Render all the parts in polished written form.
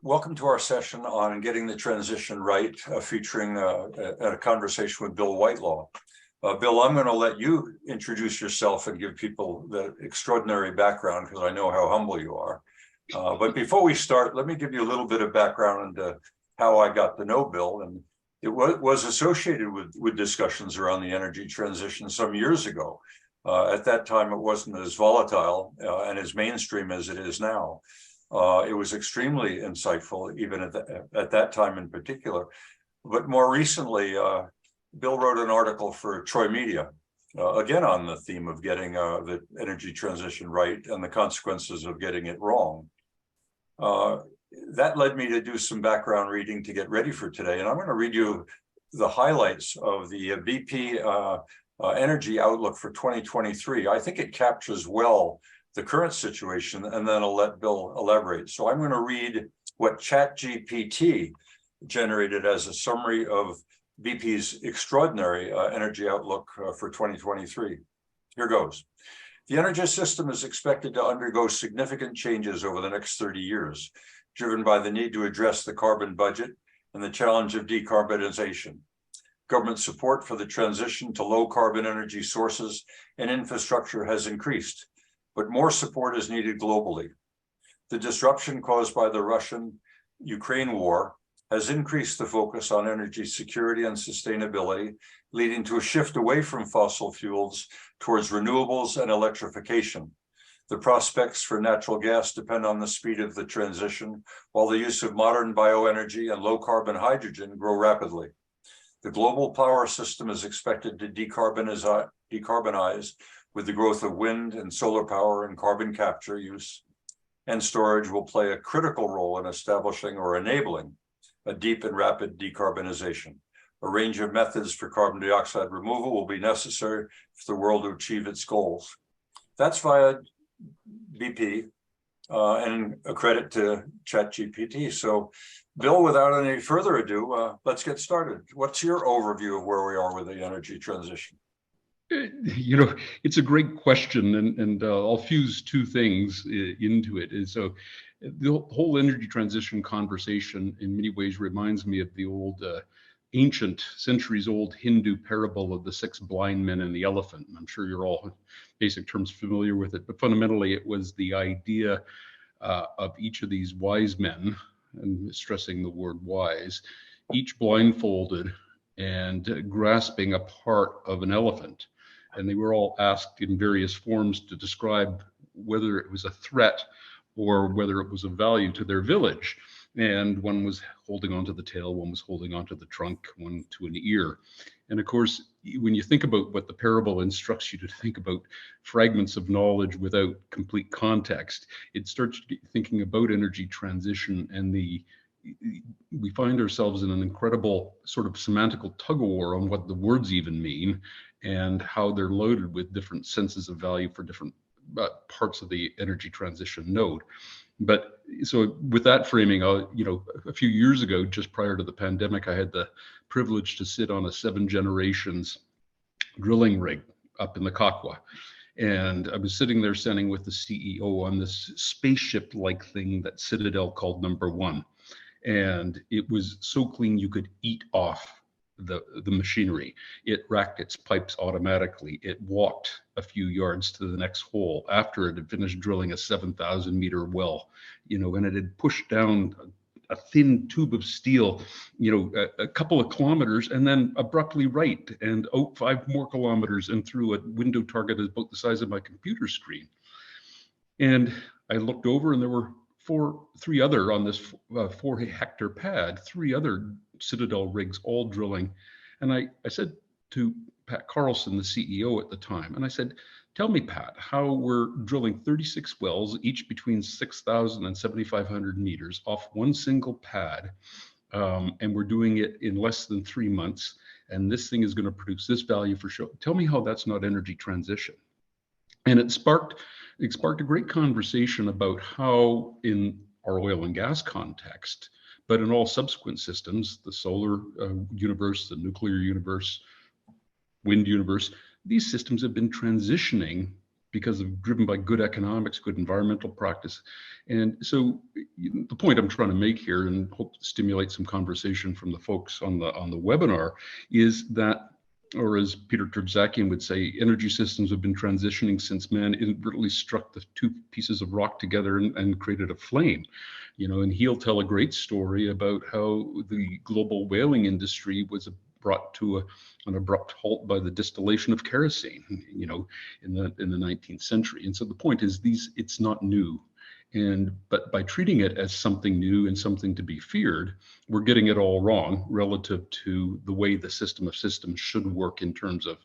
Welcome to our session on getting the transition right, featuring a conversation with Bill Whitelaw. Bill, I'm going to let you introduce yourself and give people the extraordinary background because I know how humble you are. But before we start, let me give you a little bit of background into how I got to know Bill. And it was associated with discussions around the energy transition some years ago. At that time, it wasn't as volatile and as mainstream as it is now. It was extremely insightful, even at that time in particular. But more recently, Bill wrote an article for Troy Media, again on the theme of getting the energy transition right and the consequences of getting it wrong. That led me to do some background reading to get ready for today. And I'm going to read you the highlights of the BP Energy Outlook for 2023. I think it captures well the current situation, and then I'll let Bill elaborate. So I'm going to read what ChatGPT generated as a summary of BP's extraordinary energy outlook for 2023. Here goes. The energy system is expected to undergo significant changes over the next 30 years, driven by the need to address the carbon budget and the challenge of decarbonization. Government support for the transition to low carbon energy sources and infrastructure has increased, but more support is needed globally. The disruption caused by the Russian-Ukraine war has increased the focus on energy security and sustainability, leading to a shift away from fossil fuels towards renewables and electrification. The prospects for natural gas depend on the speed of the transition, while the use of modern bioenergy and low-carbon hydrogen grow rapidly. The global power system is expected to decarbonize with the growth of wind and solar power and carbon capture use, and storage will play a critical role in establishing or enabling a deep and rapid decarbonization. A range of methods for carbon dioxide removal will be necessary for the world to achieve its goals. That's via BP and a credit to ChatGPT. So, Bill, without any further ado, let's get started. What's your overview of where we are with the energy transition? You know, it's a great question, and I'll fuse two things into it. And so the whole energy transition conversation in many ways reminds me of the old ancient, centuries-old Hindu parable of the 6 blind men and the elephant. And I'm sure you're all, in basic terms, familiar with it. But fundamentally, it was the idea of each of these wise men, and stressing the word wise, each blindfolded and grasping a part of an elephant. And they were all asked in various forms to describe whether it was a threat or whether it was of value to their village. And one was holding onto the tail, one was holding onto the trunk, one to an ear. And of course, when you think about what the parable instructs you to think about fragments of knowledge without complete context, it starts thinking about energy transition, and we find ourselves in an incredible sort of semantical tug of war on what the words even mean and how they're loaded with different senses of value for different parts of the energy transition node. But so with that framing, a few years ago, just prior to the pandemic, I had the privilege to sit on a 7 generations drilling rig up in the Kakwa. And I was sitting there standing with the CEO on this spaceship-like thing that Citadel called Number 1. And it was so clean you could eat off the machinery. It racked its pipes automatically. It walked a few yards to the next hole after it had finished drilling a 7,000 meter well, and it had pushed down a thin tube of steel, a couple of kilometers, and then abruptly right and out 5 more kilometers and through a window target about the size of my computer screen. And I looked over, and there were 3 other on this 4-hectare pad, 3 other Citadel rigs all drilling. And I said to Pat Carlson, the CEO at the time, and I said, tell me, Pat, how we're drilling 36 wells, each between 6,000 and 7,500 meters off one single pad. And we're doing it in less than 3 months. And this thing is going to produce this value for show. Tell me how that's not energy transition. And it sparked a great conversation about how in our oil and gas context, but in all subsequent systems, the solar universe, the nuclear universe, wind universe, these systems have been transitioning because of driven by good economics, good environmental practice. And so the point I'm trying to make here, and hope to stimulate some conversation from the folks on the webinar, is that, or as Peter Trebzakian would say, energy systems have been transitioning since man inadvertently struck the two pieces of rock together and created a flame. And he'll tell a great story about how the global whaling industry was brought to an abrupt halt by the distillation of kerosene, in the 19th century. And so the point is, it's not new. But by treating it as something new and something to be feared, we're getting it all wrong relative to the way the system of systems should work in terms of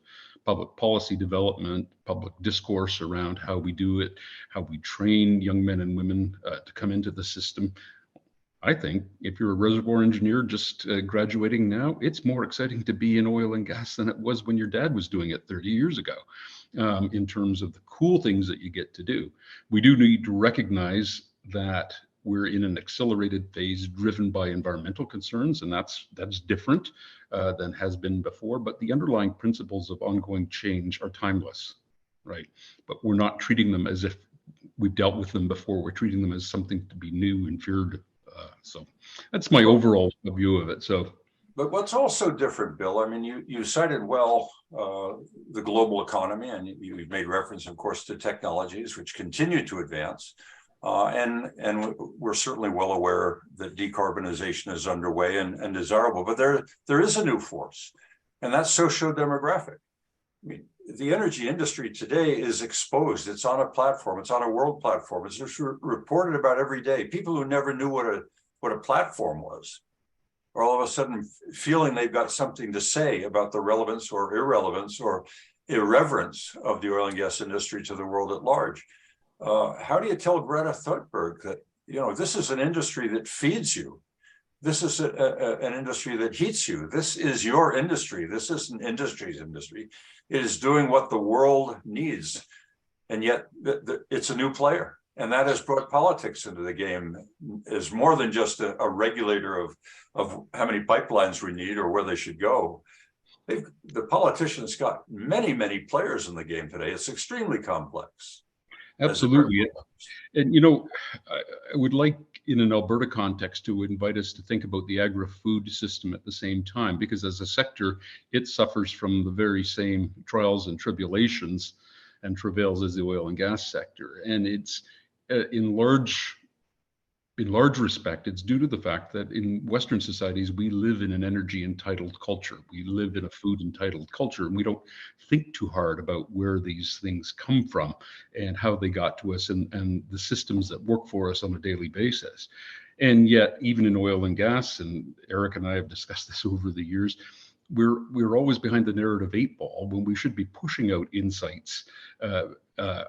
public policy development, public discourse around how we do it, how we train young men and women to come into the system. I think if you're a reservoir engineer just graduating now, it's more exciting to be in oil and gas than it was when your dad was doing it 30 years ago, in terms of the cool things that you get to do. We do need to recognize that we're in an accelerated phase driven by environmental concerns, and that's different than has been before. But the underlying principles of ongoing change are timeless, right? But we're not treating them as if we've dealt with them before. We're treating them as something to be new and feared. So that's my overall view of it. So, but what's also different, Bill? I mean, you cited well the global economy, and you've made reference, of course, to technologies which continue to advance, and we're certainly well aware that decarbonization is underway and desirable. But there is a new force, and that's socio-demographic. I mean, the energy industry today is exposed. It's on a platform. It's on a world platform. It's just reported about every day. People who never knew what a platform was are all of a sudden feeling they've got something to say about the relevance or irrelevance or irreverence of the oil and gas industry to the world at large. How do you tell Greta Thunberg that, this is an industry that feeds you? This is an industry that heats you. This is your industry. This isn't industry's industry. It is doing what the world needs. And yet it's a new player. And that has brought politics into the game as more than just a regulator of how many pipelines we need or where they should go. The politicians got many, many players in the game today. It's extremely complex. Absolutely. And, I would like, in an Alberta context, to invite us to think about the agri-food system at the same time, because as a sector, it suffers from the very same trials and tribulations and travails as the oil and gas sector. And it's in large respect, it's due to the fact that in Western societies, we live in an energy entitled culture. We live in a food entitled culture, and we don't think too hard about where these things come from and how they got to us and the systems that work for us on a daily basis. And yet, even in oil and gas, and Eric and I have discussed this over the years, we're always behind the narrative 8-ball when we should be pushing out insights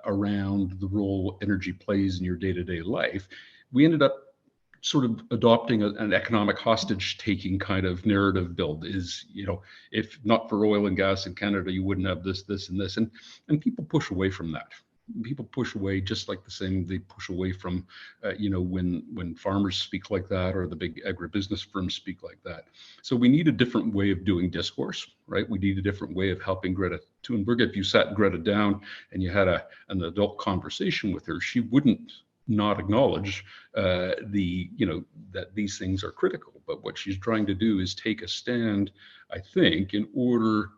around the role energy plays in your day-to-day life. We ended up sort of adopting an economic hostage taking kind of narrative build is, if not for oil and gas in Canada, you wouldn't have this, this, and this. And people push away from that. People push away just like the same they push away from, when farmers speak like that or the big agribusiness firms speak like that. So we need a different way of doing discourse, right? We need a different way of helping Greta Thunberg. If you sat Greta down and you had an adult conversation with her, she wouldn't not acknowledge that these things are critical. But what she's trying to do is take a stand, I think, in order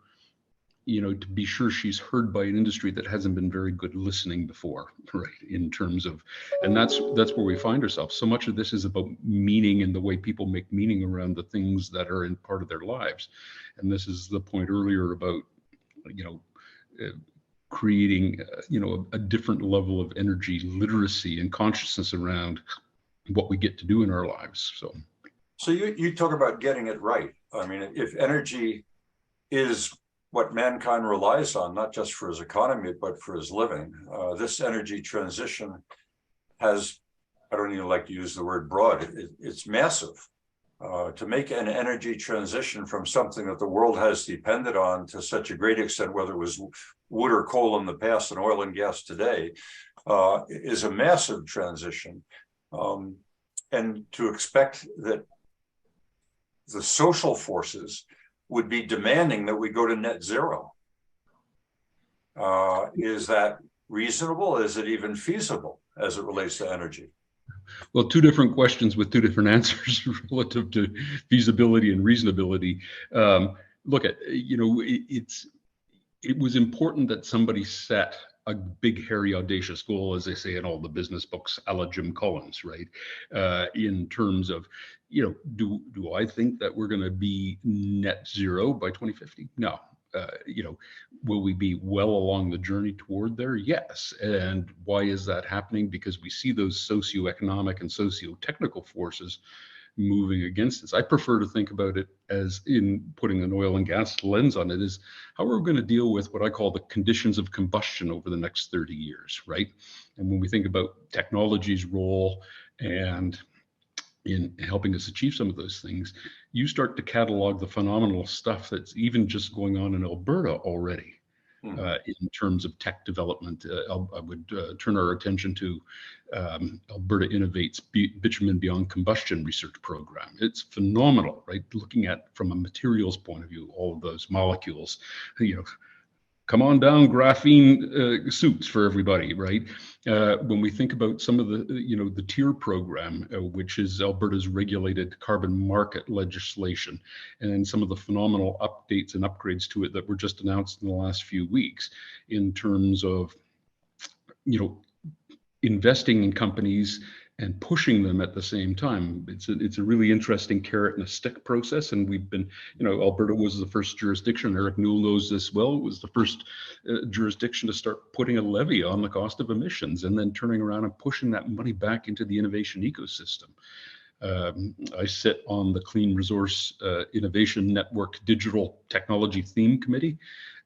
to be sure she's heard by an industry that hasn't been very good listening before, right? In terms of, and that's where we find ourselves. So much of this is about meaning and the way people make meaning around the things that are in part of their lives. And this is the point earlier about, creating, a different level of energy literacy and consciousness around what we get to do in our lives. So you talk about getting it right. I mean, if energy is what mankind relies on, not just for his economy, but for his living, this energy transition has, I don't even like to use the word broad, it's massive. To make an energy transition from something that the world has depended on to such a great extent, whether it was wood or coal in the past and oil and gas today, is a massive transition. And to expect that the social forces would be demanding that we go to net zero is that reasonable? Is it even feasible as it relates to energy? Well, two different questions with two different answers relative to feasibility and reasonability. Look at, it was important that somebody set a big, hairy, audacious goal, as they say in all the business books, a la Jim Collins, right? In terms of, do I think that we're going to be net zero by 2050? No. Will we be well along the journey toward there? Yes. And why is that happening? Because we see those socioeconomic and socio-technical forces moving against us. I prefer to think about it as, in putting an oil and gas lens on it, is how are we going to deal with what I call the conditions of combustion over the next 30 years, right? And when we think about technology's role and in helping us achieve some of those things, you start to catalog the phenomenal stuff that's even just going on in Alberta already. In terms of tech development, I would turn our attention to Alberta Innovate's Bitumen Beyond Combustion research program. It's phenomenal, right? Looking at, from a materials point of view, all of those molecules, come on down, graphene suits for everybody, right? When we think about some of the TIER program, which is Alberta's regulated carbon market legislation, and some of the phenomenal updates and upgrades to it that were just announced in the last few weeks, in terms of, investing in companies and pushing them at the same time. It's a really interesting carrot and a stick process. And we've been, Alberta was the first jurisdiction, Eric Newell knows this well, it was the first jurisdiction to start putting a levy on the cost of emissions and then turning around and pushing that money back into the innovation ecosystem. I sit on the Clean Resource Innovation Network Digital Technology Theme Committee.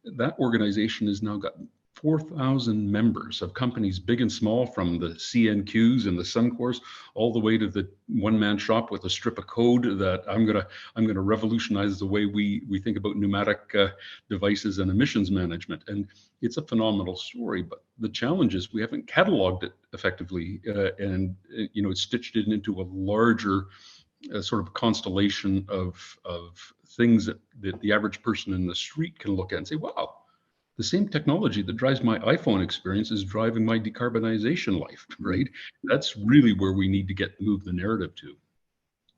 That organization has now got 4,000 members of companies big and small, from the CNQs and the Suncors all the way to the one-man shop with a strip of code that I'm gonna revolutionize the way we think about pneumatic devices and emissions management. And it's a phenomenal story, but the challenge is we haven't cataloged it effectively, and it's stitched it into a larger sort of constellation of things that the average person in the street can look at and say, wow, the same technology that drives my iPhone experience is driving my decarbonization life, right? That's really where we need to move the narrative to.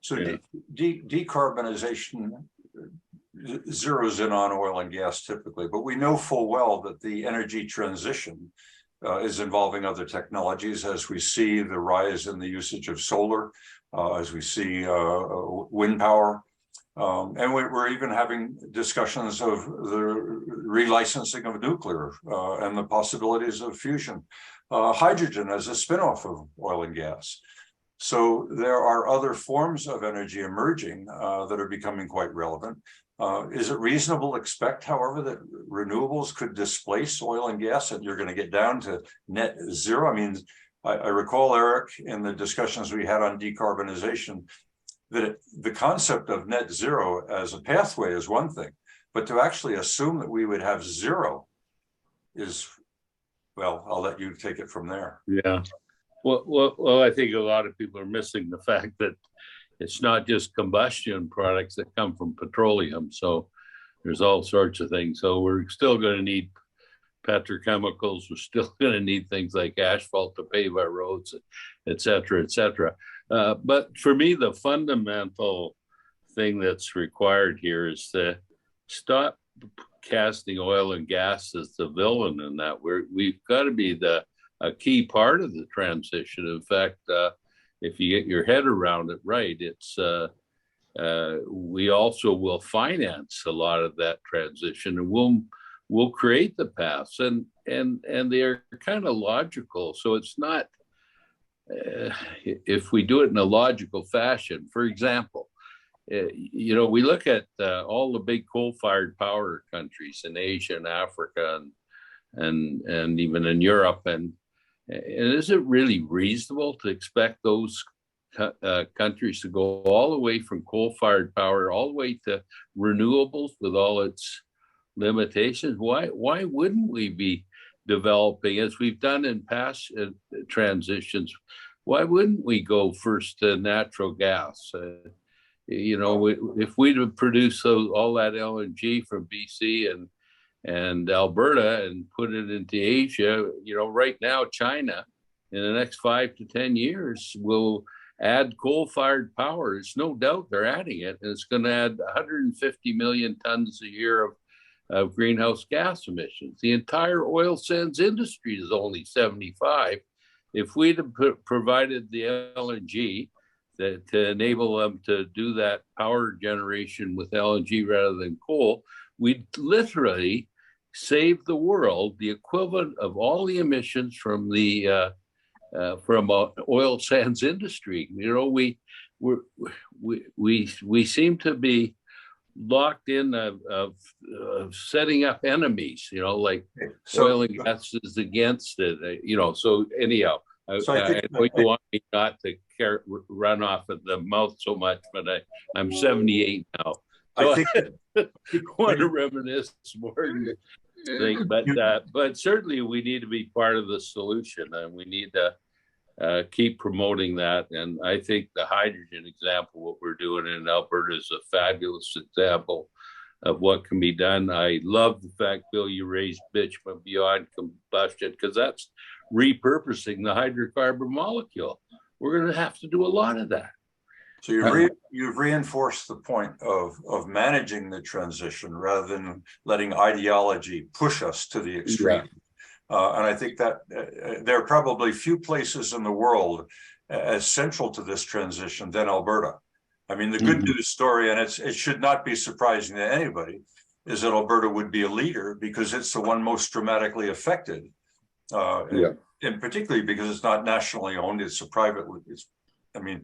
So decarbonization zeroes in on oil and gas typically, but we know full well that the energy transition is involving other technologies, as we see the rise in the usage of solar, as we see wind power. And we're even having discussions of the relicensing of nuclear and the possibilities of fusion. Hydrogen as a spinoff of oil and gas. So there are other forms of energy emerging that are becoming quite relevant. Is it reasonable to expect, however, that renewables could displace oil and gas and you're going to get down to net zero? I mean, I recall, Eric, in the discussions we had on decarbonization, that the concept of net zero as a pathway is one thing, but to actually assume that we would have zero is, well, I'll let you take it from there. Yeah. Well, I think a lot of people are missing the fact that it's not just combustion products that come from petroleum. So there's all sorts of things. So we're still going to need petrochemicals. We're still going to need things like asphalt to pave our roads, et cetera, et cetera. But for me, the fundamental thing that's required here is to stop casting oil and gas as the villain in that. We've got to be a key part of the transition. In fact, if you get your head around it right, it's we also will finance a lot of that transition, and we'll create the paths, and they're kind of logical. So it's not. If we do it in a logical fashion, for example, we look at all the big coal-fired power countries in Asia and Africa and even in Europe, and is it really reasonable to expect those countries to go all the way from coal-fired power all the way to renewables with all its limitations? Why wouldn't we be developing, as we've done in past transitions? Why wouldn't we go first to natural gas? If we'd have produced all that LNG from BC and Alberta and put it into Asia. Right now, China in the next 5 to 10 years will add coal-fired power. It's no doubt they're adding it, and it's going to add 150 million tons a year of greenhouse gas emissions. The entire oil sands industry is only 75. If we'd have provided the LNG to enable them to do that power generation with LNG rather than coal, we'd literally save the world the equivalent of all the emissions from the oil sands industry. We seem to be locked in of setting up enemies, like oil and gas is against it, so anyhow, So I know you want me not to run off at the mouth so much, but I'm 78 now. So I think want to reminisce more than think, but certainly we need to be part of the solution, and we need to keep promoting that. And I think the hydrogen example, what we're doing in Alberta, is a fabulous example of what can be done. I love the fact, Bill, you raised bitumen beyond combustion, because that's repurposing the hydrocarbon molecule. We're going to have to do a lot of that. So you've reinforced the point of managing the transition rather than letting ideology push us to the extreme. And I think that there are probably few places in the world as central to this transition than Alberta. I mean, the good news story, and it should not be surprising to anybody, is that Alberta would be a leader because it's the one most dramatically affected. And particularly because it's not nationally owned, it's a private.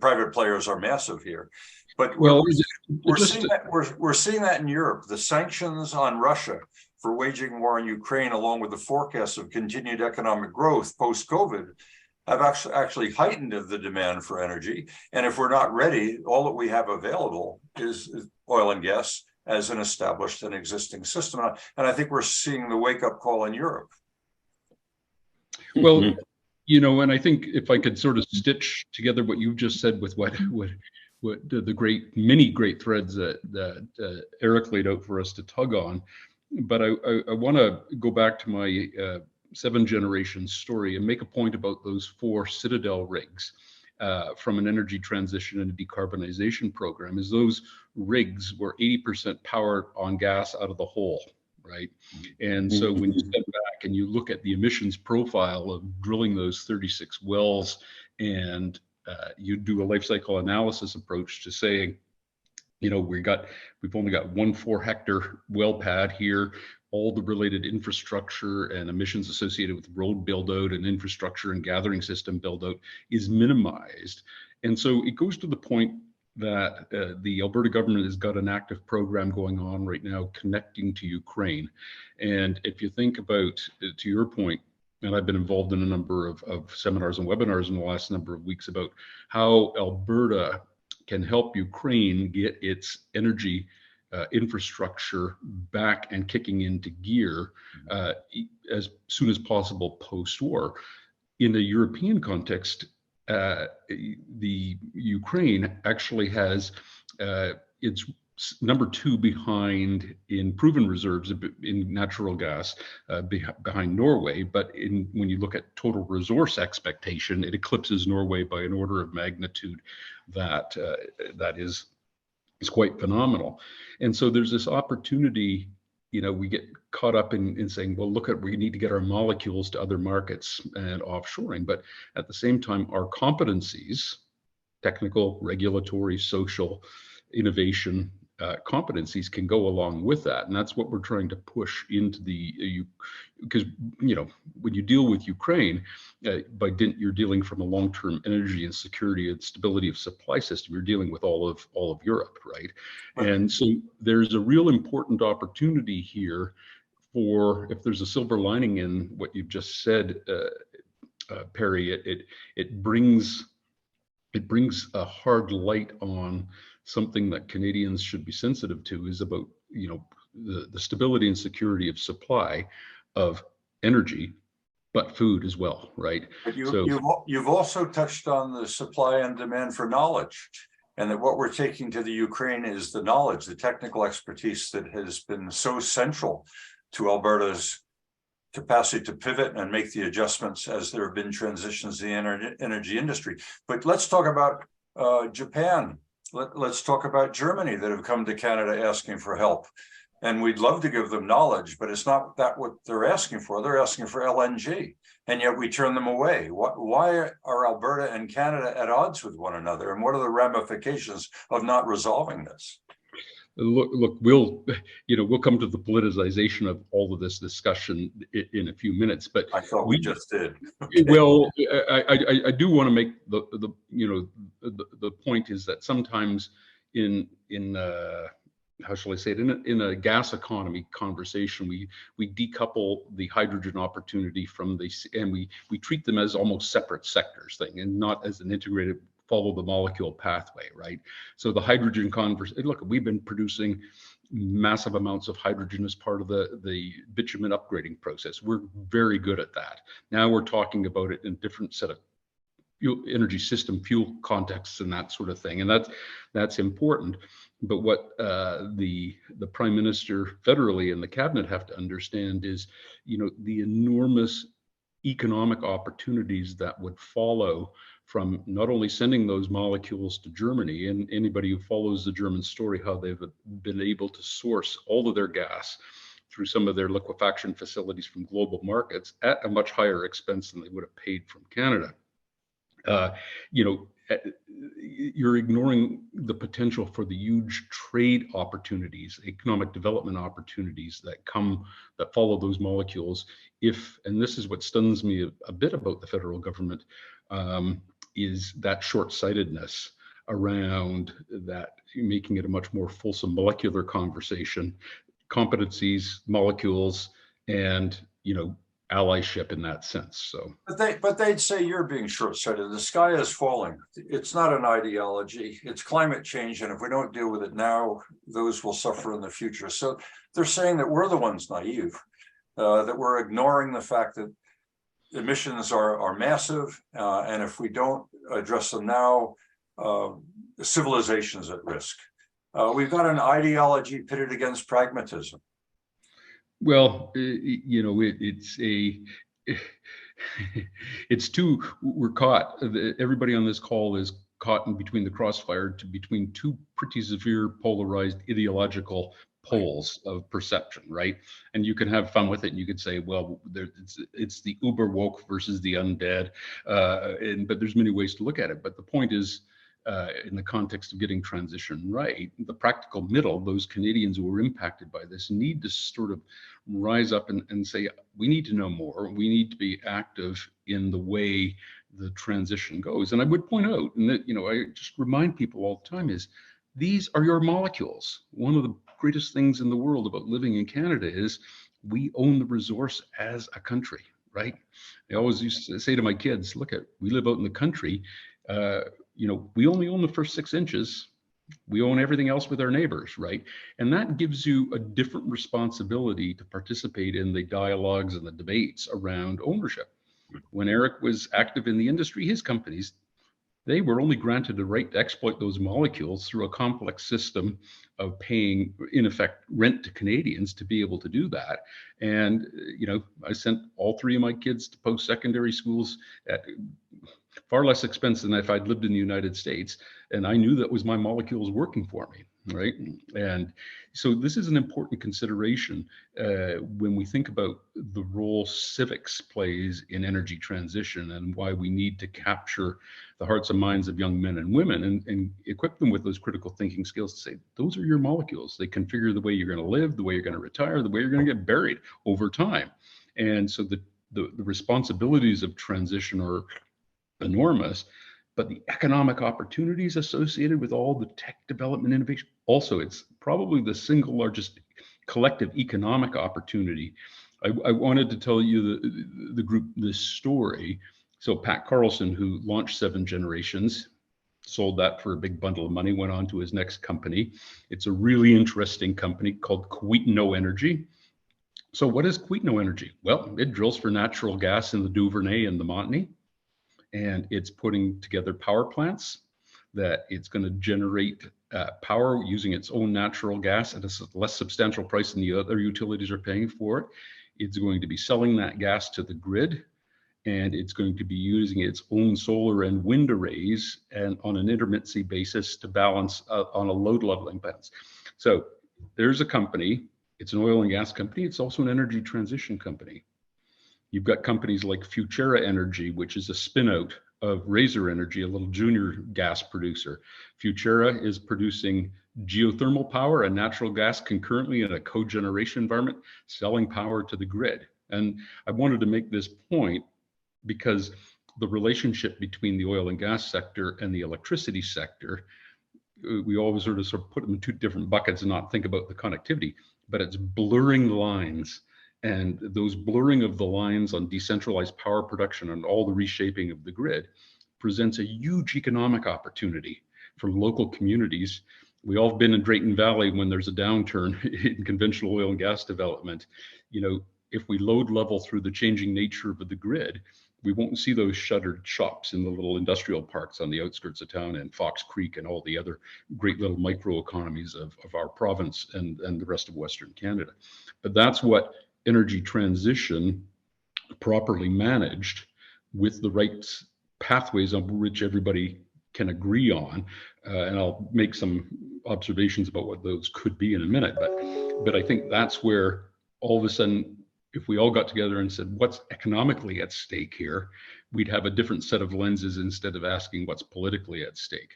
Private players are massive here, but we're seeing that in Europe. The sanctions on Russia for waging war in Ukraine, along with the forecasts of continued economic growth post-COVID, have actually heightened the demand for energy. And if we're not ready, all that we have available is oil and gas as an established and existing system. And I think we're seeing the wake-up call in Europe. Well, and I think if I could sort of stitch together what you just said with what the many great threads that Eric laid out for us to tug on, but I want to go back to my 7 generations story and make a point about those 4 Citadel rigs from an energy transition and a decarbonization program. Is those rigs were 80% powered on gas out of the hole. Right. And so when you step back and you look at the emissions profile of drilling those 36 wells, and you do a life cycle analysis approach to saying, we've only got 1 4-hectare well pad here. All the related infrastructure and emissions associated with road build out and infrastructure and gathering system build out is minimized. And so it goes to the point that the Alberta government has got an active program going on right now connecting to Ukraine. And if you think about, to your point, and I've been involved in a number of seminars and webinars in the last number of weeks about how Alberta can help Ukraine get its energy infrastructure back and kicking into gear as soon as possible post-war. In the European context, the Ukraine actually has its number 2 behind in proven reserves in natural gas behind Norway, but when you look at total resource expectation, it eclipses Norway by an order of magnitude that is quite phenomenal. And so there's this opportunity. We get caught up in saying, well, we need to get our molecules to other markets and offshoring. But at the same time, our competencies, technical, regulatory, social, innovation competencies can go along with that. And that's what we're trying to push into because, when you deal with Ukraine, you're dealing from a long-term energy and security and stability of supply system. You're dealing with all of Europe, right? And so there's a real important opportunity here for, if there's a silver lining in what you've just said, Perry, it brings a hard light on something that Canadians should be sensitive to, is about the stability and security of supply of energy, but food as well, right? But you've also touched on the supply and demand for knowledge, and that what we're taking to the Ukraine is the knowledge, the technical expertise that has been so central to Alberta's capacity to pivot and make the adjustments as there have been transitions in the energy industry. But let's talk about Japan. Let's talk about Germany that have come to Canada asking for help. And we'd love to give them knowledge, but it's not that what they're asking for. They're asking for LNG, and yet we turn them away. Why are Alberta and Canada at odds with one another? And what are the ramifications of not resolving this? Look, we'll come to the politicization of all of this discussion in a few minutes, but I thought we just did. Okay. Well, I do want to make the point is that sometimes in how shall I say it, in a gas economy conversation, we decouple the hydrogen opportunity from and we treat them as almost separate sectors thing, and not as an integrated follow the molecule pathway, right? So the hydrogen look, we've been producing massive amounts of hydrogen as part of the bitumen upgrading process. We're very good at that. Now we're talking about it in a different set of energy system fuel contexts and that sort of thing, and that's important. But what the Prime Minister federally and the cabinet have to understand is, the enormous economic opportunities that would follow from not only sending those molecules to Germany, and anybody who follows the German story, how they've been able to source all of their gas through some of their liquefaction facilities from global markets at a much higher expense than they would have paid from Canada. You're ignoring the potential for the huge trade opportunities, economic development opportunities that follow those molecules. And this is what stuns me a bit about the federal government, is that short-sightedness around that, making it a much more fulsome molecular conversation, competencies, molecules, and allyship in that sense. So, but they'd say you're being short-sighted. The sky is falling. It's not an ideology. It's climate change, and if we don't deal with it now, those will suffer in the future. So they're saying that we're the ones naive, that we're ignoring the fact that emissions are massive, and if we don't address them now, civilization is at risk. We've got an ideology pitted against pragmatism. Well, we're caught. Everybody on this call is caught in between the crossfire between two pretty severe polarized ideological poles of perception, right? And you can have fun with it, and you could say, well, it's the uber woke versus the undead, but there's many ways to look at it. But the point is, in the context of getting transition right, the practical middle, those Canadians who were impacted by this, need to sort of rise up and say, we need to know more. We need to be active in the way the transition goes. And I would point out, and that, I just remind people all the time, is these are your molecules. One of the greatest things in the world about living in Canada is we own the resource as a country, right? I always used to say to my kids, we live out in the country. We only own the first 6 inches. We own everything else with our neighbors, right? And that gives you a different responsibility to participate in the dialogues and the debates around ownership. When Eric was active in the industry, his companies, they were only granted the right to exploit those molecules through a complex system of paying, in effect, rent to Canadians to be able to do that. And, I sent all 3 of my kids to post-secondary schools at far less expense than if I'd lived in the United States. And I knew that was my molecules working for me, right? And so this is an important consideration when we think about the role civics plays in energy transition, and why we need to capture the hearts and minds of young men and women and equip them with those critical thinking skills to say, those are your molecules. They configure the way you're going to live, the way you're going to retire, the way you're going to get buried over time. And so the responsibilities of transition are enormous, but the economic opportunities associated with all the tech development innovation, also, it's probably the single largest collective economic opportunity. I wanted to tell you the group this story. So Pat Carlson, who launched 7 Generations, sold that for a big bundle of money, went on to his next company. It's a really interesting company called Queetno Energy. So what is Queetno Energy? Well, it drills for natural gas in the Duvernay and the Montney, and it's putting together power plants that it's going to generate power using its own natural gas at a less substantial price than the other utilities are paying for it. It's going to be selling that gas to the grid, and it's going to be using its own solar and wind arrays and on an intermittency basis to balance on a load leveling balance. So there's a company, it's an oil and gas company, it's also an energy transition company. You've got companies like Futura Energy, which is a spin-out of Razor Energy, a little junior gas producer. Futura is producing geothermal power and natural gas concurrently in a cogeneration environment, selling power to the grid. And I wanted to make this point because the relationship between the oil and gas sector and the electricity sector, we always sort of put them in two different buckets and not think about the connectivity, but it's blurring lines. And those blurring of the lines on decentralized power production and all the reshaping of the grid presents a huge economic opportunity for local communities. We all have been in Drayton Valley when there's a downturn in conventional oil and gas development. You know, if we load level through the changing nature of the grid, we won't see those shuttered shops in the little industrial parks on the outskirts of town and Fox Creek and all the other great little microeconomies of our province and the rest of Western Canada. But that's what energy transition properly managed with the right pathways on which everybody can agree on. And I'll make some observations about what those could be in a minute. But I think that's where all of a sudden, if we all got together and said, what's economically at stake here, we'd have a different set of lenses instead of asking what's politically at stake.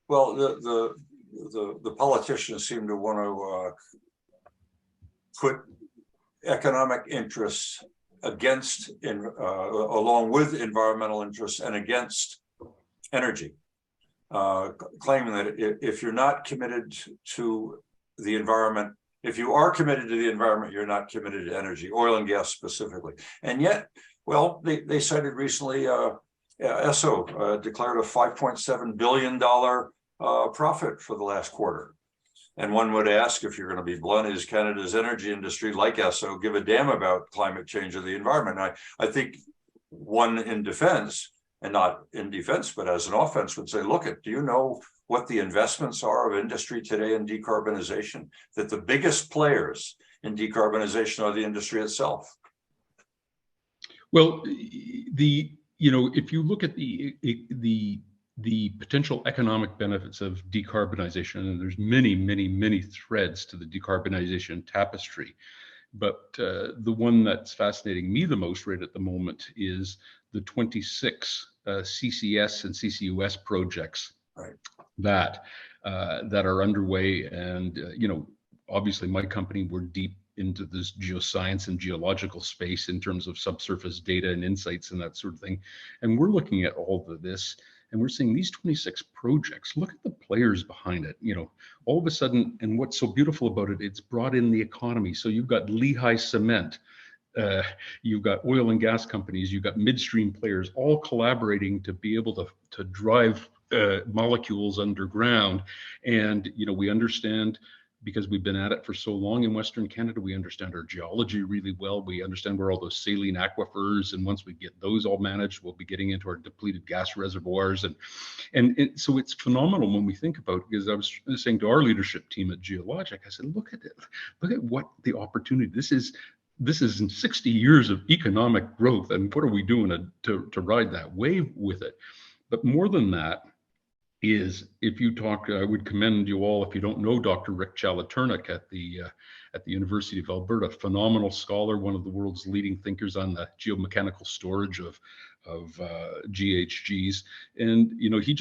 Well, the politicians seem to want to put economic interests against, along with environmental interests and against energy, claiming that if you're not committed to the environment, if you are committed to the environment, you're not committed to energy, oil and gas specifically. And yet, well, they cited recently, Esso declared a $5.7 billion profit for the last quarter. And one would ask, if you're going to be blunt, is Canada's energy industry, like Esso, give a damn about climate change or the environment? I think one in defense, and not in defense, but as an offense, would say, look, do you know what the investments are of industry today in decarbonization? That the biggest players in decarbonization are the industry itself. Well, if you look at the potential economic benefits of decarbonization, and there's many threads to the decarbonization tapestry, but the one that's fascinating me the most right at the moment is the 26 CCS and CCUS projects, right, that are underway. And obviously my company, we're deep into this geoscience and geological space in terms of subsurface data and insights and that sort of thing. And we're looking at all of this, and we're seeing these 26 projects. Look at the players behind it. All of a sudden, and what's so beautiful about it, it's brought in the economy. So you've got Lehigh Cement, you've got oil and gas companies, you've got midstream players, all collaborating to be able to drive molecules underground. And we understand, because we've been at it for so long in Western Canada, we understand our geology really well. We understand where all those saline aquifers, and once we get those all managed, we'll be getting into our depleted gas reservoirs. And so it's phenomenal when we think about it, because I was saying to our leadership team at Geologic, I said, look at it, look at what the opportunity, this is in 60 years of economic growth, and what are we doing to ride that wave with it? But more than that, is if you talk, I would commend you all, if you don't know Dr. Rick Chalaturnik at the University of Alberta, phenomenal scholar, one of the world's leading thinkers on the geomechanical storage of GHGs. And he's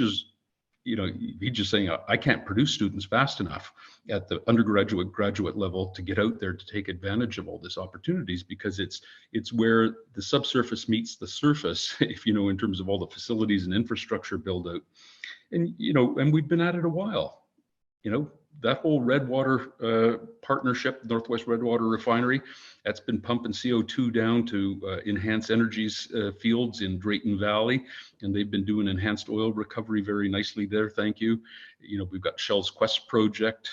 just saying, I can't produce students fast enough at the undergraduate, graduate level to get out there to take advantage of all these opportunities, because it's where the subsurface meets the surface, in terms of all the facilities and infrastructure build out. And, and we've been at it a while. That whole Redwater partnership, Northwest Redwater Refinery, that's been pumping CO2 down to Enhance Energy's fields in Drayton Valley, and they've been doing enhanced oil recovery very nicely there. Thank you. We've got Shell's Quest project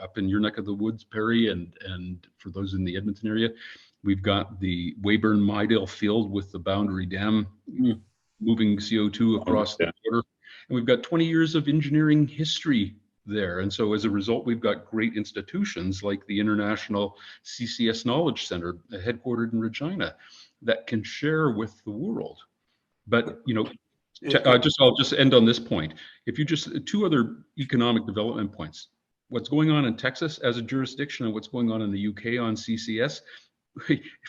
up in your neck of the woods, Perry, and for those in the Edmonton area, we've got the Weyburn-Midale field with the Boundary Dam moving CO2 across the border. And we've got 20 years of engineering history there. And so as a result, we've got great institutions like the International CCS Knowledge Center, headquartered in Regina, that can share with the world. But, you know, I'll just end on this point. If you just, two other economic development points, what's going on in Texas as a jurisdiction and what's going on in the UK on CCS,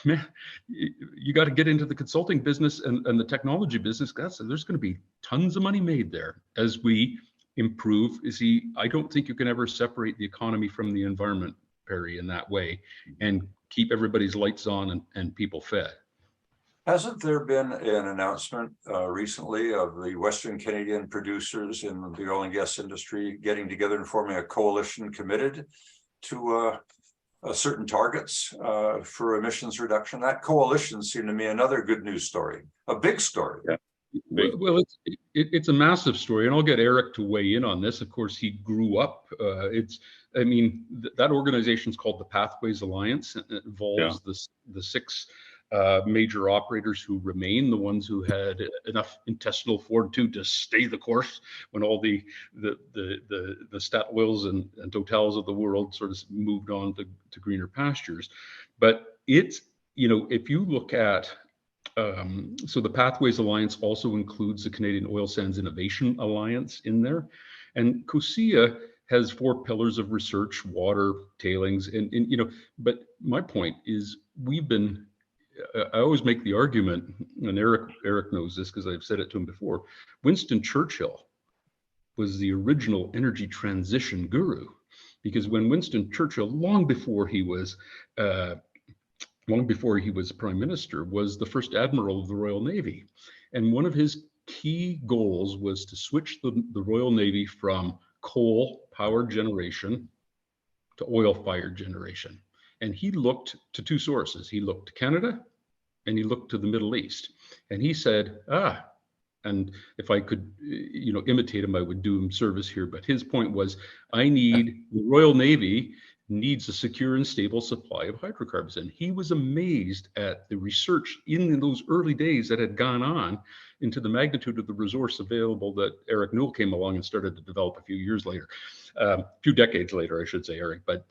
man, you got to get into the consulting business and the technology business. There's going to be tons of money made there as we improve. I don't think you can ever separate the economy from the environment, Perry, in that way, and keep everybody's lights on and people fed. Hasn't there been an announcement recently of the Western Canadian producers in the oil and gas industry getting together and forming a coalition committed to certain targets for emissions reduction? That coalition seemed to me another good news story, a big story. Yeah. Well, it's a massive story, and I'll get Eric to weigh in on this. Of course, he grew up. That organization is called the Pathways Alliance. It involves the six major operators who remain, the ones who had enough intestinal fortitude to stay the course when all the Statoils and Totals of the world sort of moved on to greener pastures. But it's, you know, if you look at so the Pathways Alliance also includes the Canadian Oil Sands Innovation Alliance in there, and COSIA has 4 pillars of research: water, tailings, and you know. But my point is, I always make the argument, and Eric knows this because I've said it to him before. Winston Churchill was the original energy transition guru, because when Winston Churchill, long before he was prime minister, was the first admiral of the Royal Navy, and one of his key goals was to switch the Royal Navy from coal power generation to oil fired generation. And he looked to 2 sources. He looked to Canada and he looked to the Middle East. And he said, and if I could, you know, imitate him, I would do him service here. But his point was, the Royal Navy needs a secure and stable supply of hydrocarbons. And he was amazed at the research in those early days that had gone on into the magnitude of the resource available that Eric Newell came along and started to develop a few decades later, I should say, Eric. But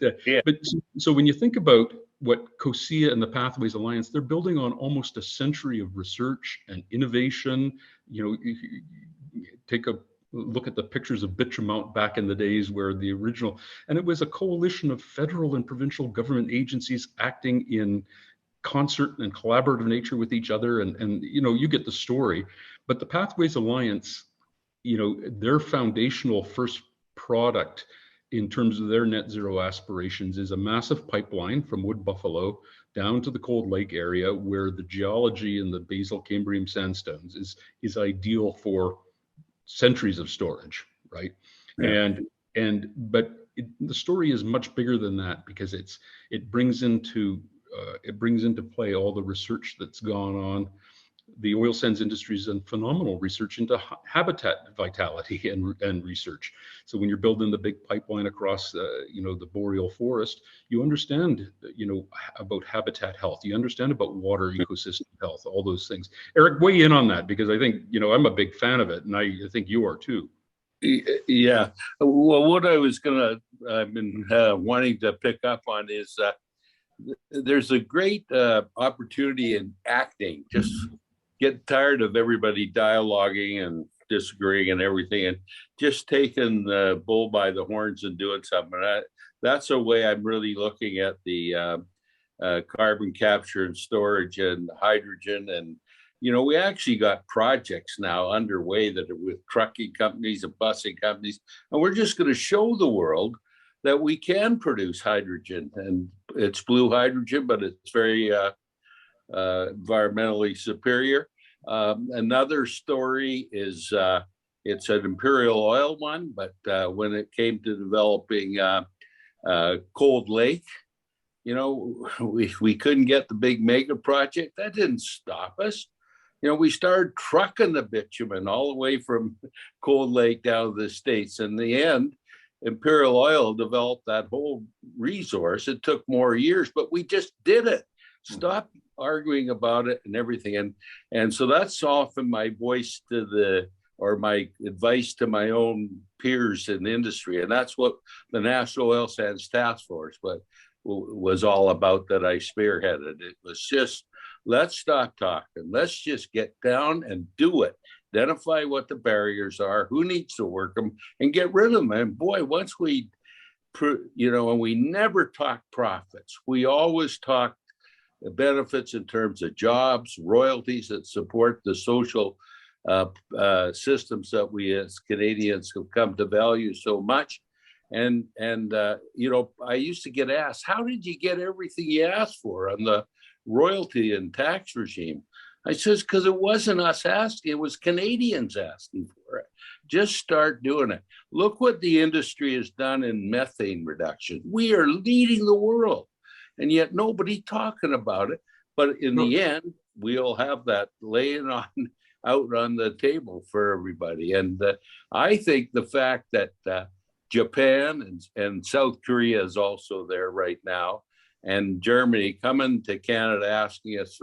so when you think about what COSIA and the Pathways Alliance, they're building on almost a century of research and innovation. You know, you take a look at the pictures of Bitumen back in the days where the original, and it was a coalition of federal and provincial government agencies acting in concert and collaborative nature with each other. And you know, you get the story. But the Pathways Alliance, you know, their foundational first product in terms of their net zero aspirations is a massive pipeline from Wood Buffalo down to the Cold Lake area, where the geology in the basal Cambrian sandstones is ideal for centuries of storage, right? Yeah. But the story is much bigger than that, because it brings into play all the research that's gone on. The oil sands industry has done phenomenal research into habitat vitality and research. So when you're building the big pipeline across, you know, the boreal forest, you understand, you know, about habitat health. You understand about water ecosystem health, all those things. Eric, weigh in on that, because I think, you know, I'm a big fan of it, and I think you are too. Yeah. Well, what I've been wanting to pick up on is there's a great opportunity in acting. Just get tired of everybody dialoguing and disagreeing and everything, and just taking the bull by the horns and doing something. That's a way I'm really looking at the carbon capture and storage and hydrogen. And, you know, we actually got projects now underway that are with trucking companies and busing companies, and we're just going to show the world that we can produce hydrogen. And it's blue hydrogen, but it's very environmentally superior. Another story is it's an Imperial Oil one, but when it came to developing Cold Lake, you know, we couldn't get the big mega project. That didn't stop us. You know, we started trucking the bitumen all the way from Cold Lake down to the States. In the end, Imperial Oil developed that whole resource. It took more years, but we just did it. Stop arguing about it and everything. And so that's often my voice to my advice to my own peers in the industry. And that's what the National Oil Sands Task Force was all about, that I spearheaded. It was just, let's stop talking. Let's just get down and do it. Identify what the barriers are, who needs to work them, and get rid of them. And boy, once we, and we never talk profits. We always talk the benefits in terms of jobs, royalties that support the social systems that we as Canadians have come to value so much. And I used to get asked, how did you get everything you asked for on the royalty and tax regime? I says, because it wasn't us asking, it was Canadians asking for it. Just start doing it. Look what the industry has done in methane reduction. We are leading the world, and yet nobody talking about it. But in the end, we'll have that laying out on the table for everybody. And I think the fact that Japan and South Korea is also there right now, and Germany coming to Canada asking us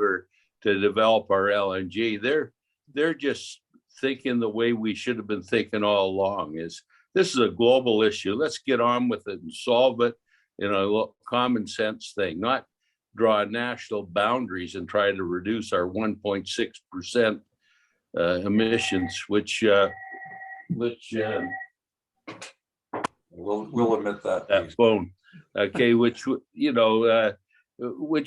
to develop our LNG, they're just thinking the way we should have been thinking all along. Is this is a global issue. Let's get on with it and solve it in a common sense thing, not draw national boundaries and try to reduce our 1.6% emissions, which we'll admit that phone, okay, which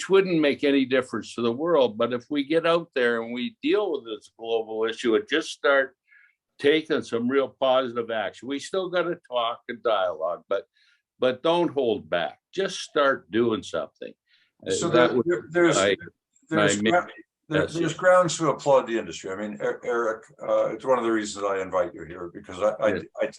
wouldn't make any difference to the world. But if we get out there and we deal with this global issue and just start taking some real positive action, we still got to talk and dialogue, but don't hold back. Just start doing something. So there's grounds to applaud the industry. I mean, Eric, it's one of the reasons I invite you here, because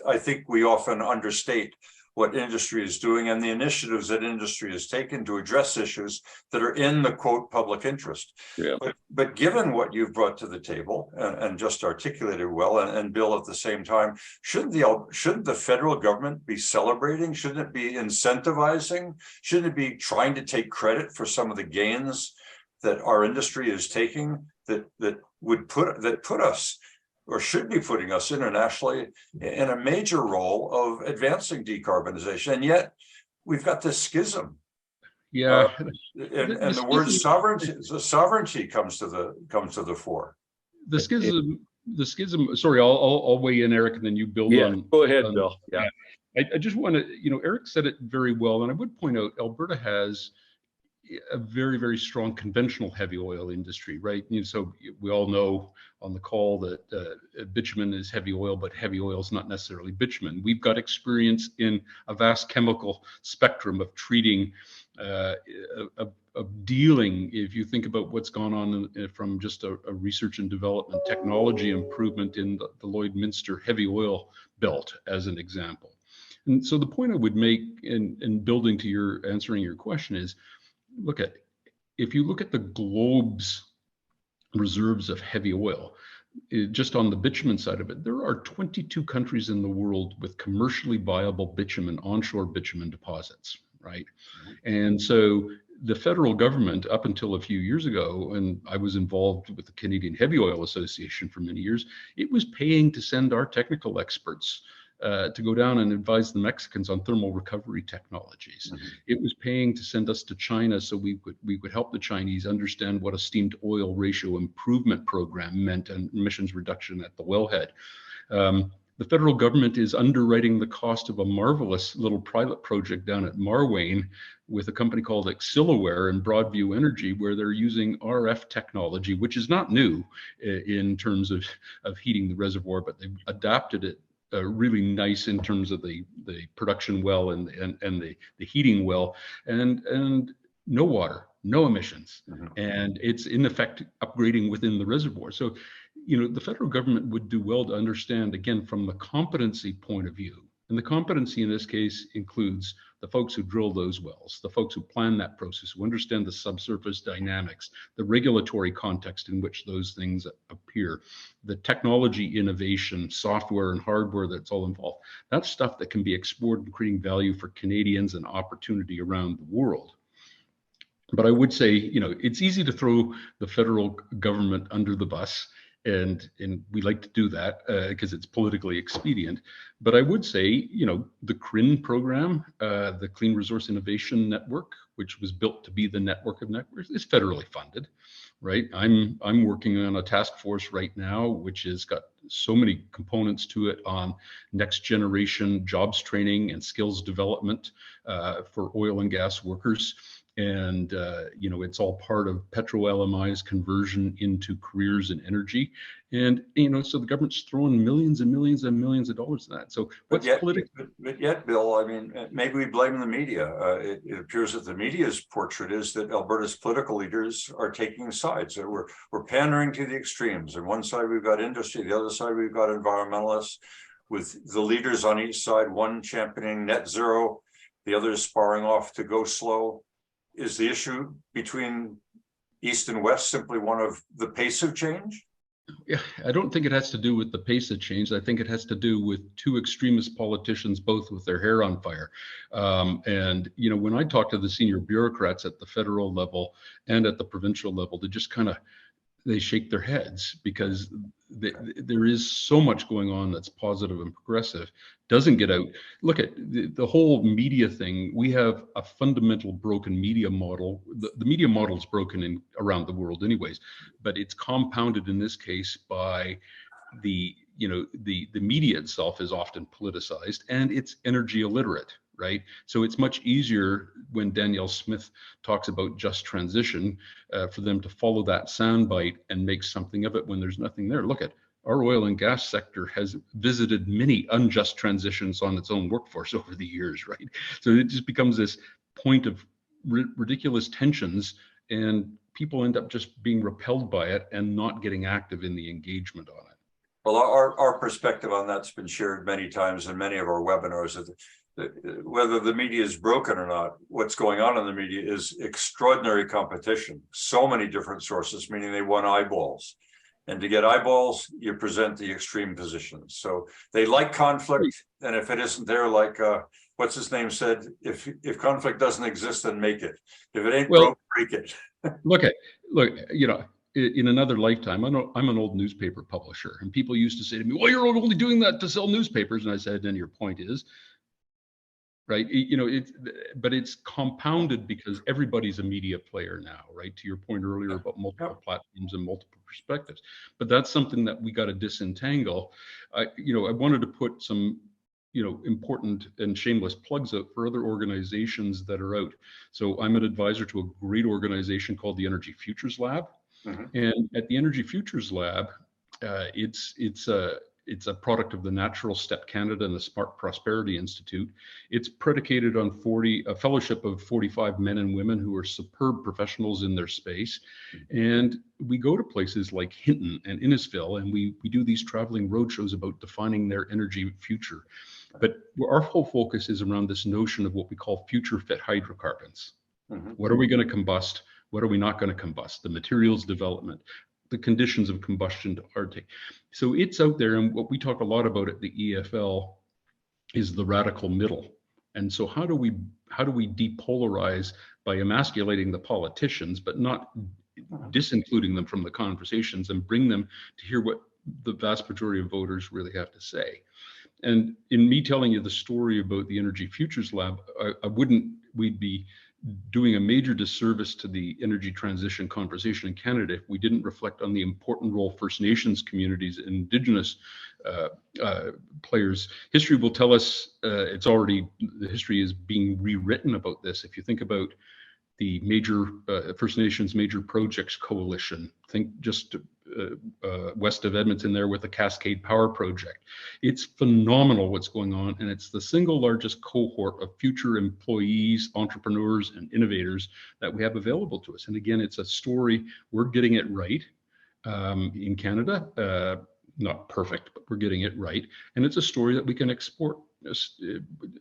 I think we often understate what industry is doing and the initiatives that industry has taken to address issues that are in the quote public interest. Yeah. But given what you've brought to the table and just articulated well, and Bill at the same time, shouldn't the federal government be celebrating? Shouldn't it be incentivizing? Shouldn't it be trying to take credit for some of the gains that our industry is taking that put us, or should be putting us internationally in a major role of advancing decarbonization? And yet we've got this schism. Yeah. And the word sovereignty comes to the fore. The schism, sorry, I'll weigh in, Eric, and then you build on. Go ahead, Bill. Yeah. I just want to, Eric said it very well, and I would point out Alberta has a very, very strong conventional heavy oil industry, right? So we all know on the call that bitumen is heavy oil, but heavy oil is not necessarily bitumen. We've got experience in a vast chemical spectrum of treating, of dealing, if you think about what's gone on from just a research and development technology improvement in the Lloydminster heavy oil belt, as an example. And so the point I would make in building to your answering your question is, if you look at the globe's reserves of heavy oil, just on the bitumen side of it, there are 22 countries in the world with commercially viable bitumen, onshore bitumen deposits, right? And so the federal government, up until a few years ago, and I was involved with the Canadian Heavy Oil Association for many years, it was paying to send our technical experts to go down and advise the Mexicans on thermal recovery technologies. It was paying to send us to China so we could help the Chinese understand what a steam-to oil ratio improvement program meant and emissions reduction at the wellhead. The federal government is underwriting the cost of a marvelous little pilot project down at Marwayne with a company called Accilaware and Broadview Energy, where they're using RF technology, which is not new in terms of heating the reservoir, but they've adapted it really nice in terms of the production well and the heating well, and no water, no emissions, and it's in effect upgrading within the reservoir. So, the federal government would do well to understand, again, from the competency point of view, and the competency in this case includes the folks who drill those wells, the folks who plan that process, who understand the subsurface dynamics, the regulatory context in which those things appear, the technology innovation, software and hardware that's all involved. That's stuff that can be explored and creating value for Canadians and opportunity around the world. But I would say, it's easy to throw the federal government under the bus, and we like to do that because it's politically expedient. But I would say, you know, the CRIN program, the Clean Resource Innovation Network, which was built to be the network of networks, is federally funded, right? I'm working on a task force right now, which has got so many components to it on next generation jobs training and skills development for oil and gas workers. And, you know, it's all part of Petro LMI's conversion into careers in energy. And, you know, so the government's throwing millions and millions and millions of dollars in that. So what's political? But yet, Bill, I mean, maybe we blame the media. It appears that the media's portrait is that Alberta's political leaders are taking sides. That we're pandering to the extremes. On one side, we've got industry. The other side, we've got environmentalists, with the leaders on each side, one championing net zero, the other sparring off to go slow. Is the issue between East and West simply one of the pace of change? Yeah, I don't think it has to do with the pace of change. I think it has to do with two extremist politicians, both with their hair on fire. And, you know, when I talk to the senior bureaucrats at the federal level and at the provincial level, they just kind of, they shake their heads because there is so much going on that's positive and progressive, doesn't get out. Look at the whole media thing. We have a fundamental broken media model. The media model is broken around the world anyways, but it's compounded in this case by the media itself is often politicized and it's energy illiterate. Right. So it's much easier when Danielle Smith talks about just transition for them to follow that soundbite and make something of it when there's nothing there. Look at our oil and gas sector has visited many unjust transitions on its own workforce over the years. Right. So it just becomes this point of ridiculous tensions, and people end up just being repelled by it and not getting active in the engagement on it. Well, our perspective on that's been shared many times in many of our webinars. Whether the media is broken or not, what's going on in the media is extraordinary competition. So many different sources, meaning they want eyeballs. And to get eyeballs, you present the extreme positions. So they like conflict, and if it isn't there, like what's his name said, if conflict doesn't exist, then make it. If it ain't broke, break it. Look, you know, in another lifetime, I'm an old newspaper publisher, and people used to say to me, well, you're only doing that to sell newspapers. And I said, and your point is, right, you know, but it's compounded because everybody's a media player now, right? To your point earlier about multiple platforms and multiple perspectives, but that's something that we got to disentangle. I wanted to put some, you know, important and shameless plugs out for other organizations that are out. So I'm an advisor to a great organization called the Energy Futures Lab. Mm-hmm. And at the Energy Futures Lab, it's a product of the Natural Step Canada and the Smart Prosperity Institute. It's predicated on a fellowship of 45 men and women who are superb professionals in their space. And we go to places like Hinton and Innisfil, and we do these traveling roadshows about defining their energy future. But our whole focus is around this notion of what we call future fit hydrocarbons. Mm-hmm. What are we going to combust? What are we not going to combust? The materials development, the conditions of combustion to Arctic. So it's out there, and what we talk a lot about at the EFL is the radical middle. And so how do we depolarize by emasculating the politicians, but not disincluding them from the conversations, and bring them to hear what the vast majority of voters really have to say. And in me telling you the story about the Energy Futures Lab, we'd be doing a major disservice to the energy transition conversation in Canada if we didn't reflect on the important role First Nations communities and Indigenous players. History will tell us the history is being rewritten about this. If you think about the major First Nations Major Projects Coalition, think just west of Edmonton there with the Cascade Power Project. It's phenomenal what's going on, and it's the single largest cohort of future employees, entrepreneurs, and innovators that we have available to us. And again, it's a story, we're getting it right in Canada. Not perfect, but we're getting it right. And it's a story that we can export.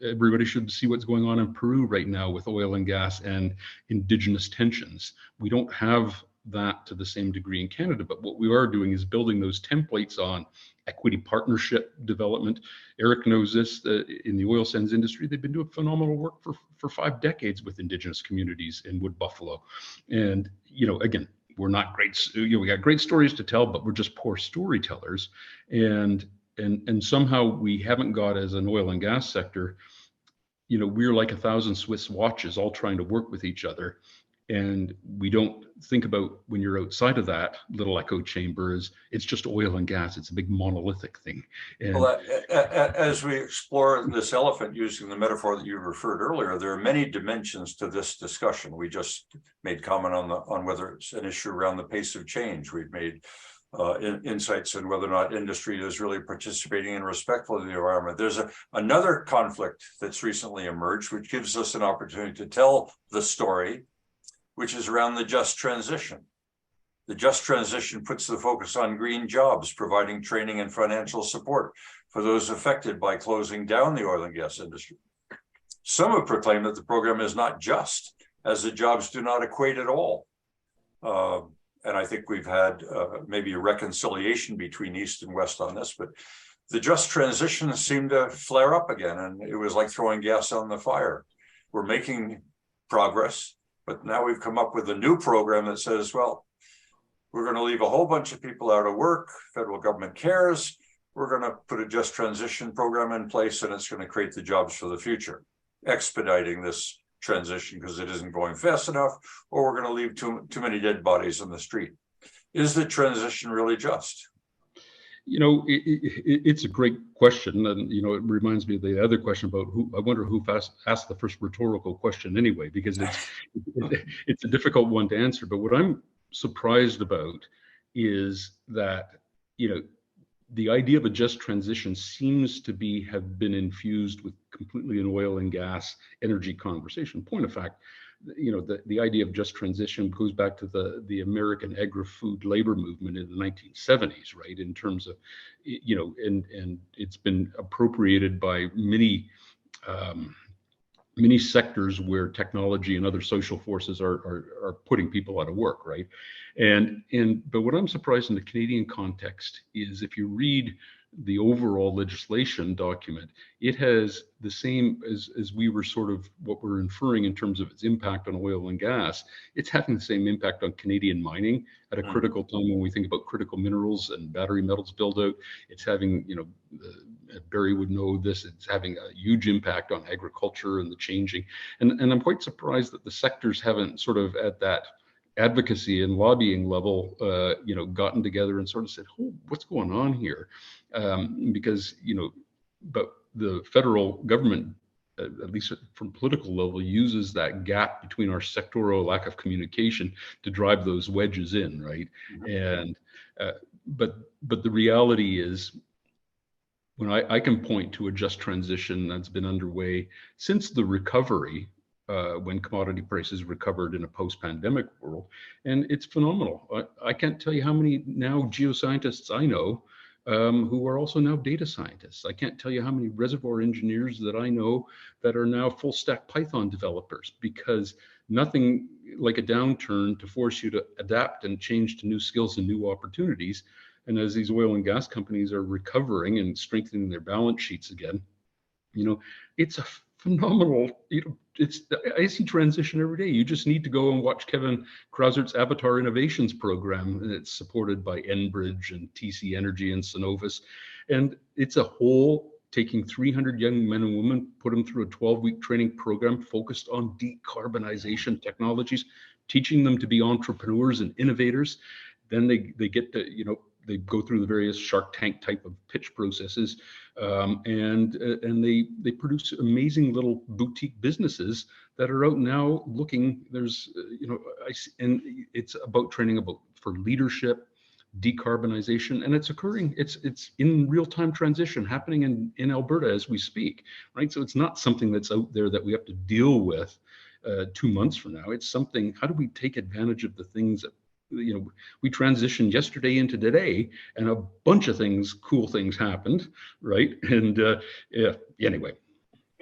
Everybody should see what's going on in Peru right now with oil and gas and Indigenous tensions. We don't have that to the same degree in Canada, but what we are doing is building those templates on equity partnership development. Eric knows this, in the oil sands industry, they've been doing phenomenal work for 5 decades with Indigenous communities in Wood Buffalo. And, you know, again, we're not great, we got great stories to tell, but we're just poor storytellers. And and somehow we haven't got, as an oil and gas sector, we're like 1,000 Swiss watches all trying to work with each other. And we don't think about, when you're outside of that little echo chamber, it's just oil and gas. It's a big monolithic thing. And well, as we explore this elephant using the metaphor that you referred earlier, there are many dimensions to this discussion. We just made comment on whether it's an issue around the pace of change. We've made insights in whether or not industry is really participating and respectful of the environment. There's another conflict that's recently emerged, which gives us an opportunity to tell the story, which is around the just transition. The just transition puts the focus on green jobs, providing training and financial support for those affected by closing down the oil and gas industry. Some have proclaimed that the program is not just, as the jobs do not equate at all. And I think we've had maybe a reconciliation between East and West on this, but the just transition seemed to flare up again, and it was like throwing gas on the fire. We're making progress, but now we've come up with a new program that says, well, we're going to leave a whole bunch of people out of work. Federal government cares. We're going to put a just transition program in place, and it's going to create the jobs for the future, expediting this transition because it isn't going fast enough, or we're going to leave too many dead bodies on the street. Is the transition really just? It's a great question, and it reminds me of the other question about I wonder who asked the first rhetorical question anyway, because it's a difficult one to answer. But what I'm surprised about is that the idea of a just transition seems to have been infused with completely an oil and gas energy conversation. Point of fact, the idea of just transition goes back to the American agri-food labor movement in the 1970s, right? In terms of, and it's been appropriated by many sectors where technology and other social forces are putting people out of work, right? But what I'm surprised in the Canadian context is, if you read the overall legislation document, it has the same as we were sort of what we're inferring in terms of its impact on oil and gas. It's having the same impact on Canadian mining at a critical time when we think about critical minerals and battery metals build out. It's having, Barry would know this, it's having a huge impact on agriculture and the changing. And I'm quite surprised that the sectors haven't sort of at that advocacy and lobbying level, gotten together and sort of said, oh, what's going on here? Because, but the federal government, at least from political level, uses that gap between our sectoral lack of communication to drive those wedges in, right? And, but the reality is, when I can point to a just transition that's been underway since the recovery, when commodity prices recovered in a post-pandemic world, and it's phenomenal. I can't tell you how many now geoscientists I know who are also now data scientists. I can't tell you how many reservoir engineers that I know that are now full stack Python developers, because nothing like a downturn to force you to adapt and change to new skills and new opportunities. And as these oil and gas companies are recovering and strengthening their balance sheets again, it's a phenomenal, I see transition every day. You just need to go and watch Kevin Krausert's Avatar Innovations program, and it's supported by Enbridge and TC Energy and Cenovus. And it's a whole, taking 300 young men and women, put them through a 12-week training program focused on decarbonization technologies, teaching them to be entrepreneurs and innovators. Then they get to, they go through the various Shark Tank type of pitch processes, and they produce amazing little boutique businesses that are out now looking. There's, and it's about training for leadership, decarbonization, and it's occurring. It's in real-time transition happening in Alberta as we speak, right? So it's not something that's out there that we have to deal with 2 months from now. It's something. How do we take advantage of the things that we transitioned yesterday into today, and a bunch of cool things happened, right? And anyway.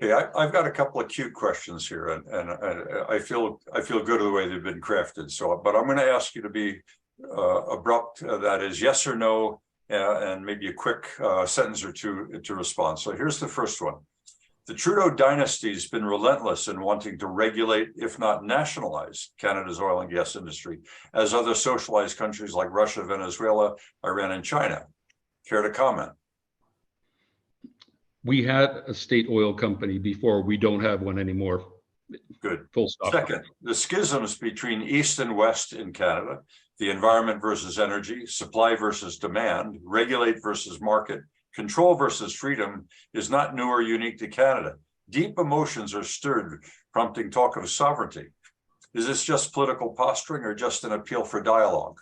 Okay, I've got a couple of cute questions here, and I feel good of the way they've been crafted. So, but I'm going to ask you to be abrupt. That is yes or no, and maybe a quick sentence or two to respond. So here's the first one. The Trudeau dynasty has been relentless in wanting to regulate, if not nationalize, Canada's oil and gas industry, as other socialized countries like Russia, Venezuela, Iran, and China. Care to comment? We had a state oil company before. We don't have one anymore. Good. Full stop. Second, the schisms between East and West in Canada, the environment versus energy, supply versus demand, regulate versus market, control versus freedom is not new or unique to Canada. Deep emotions are stirred, prompting talk of sovereignty. Is this just political posturing or just an appeal for dialogue?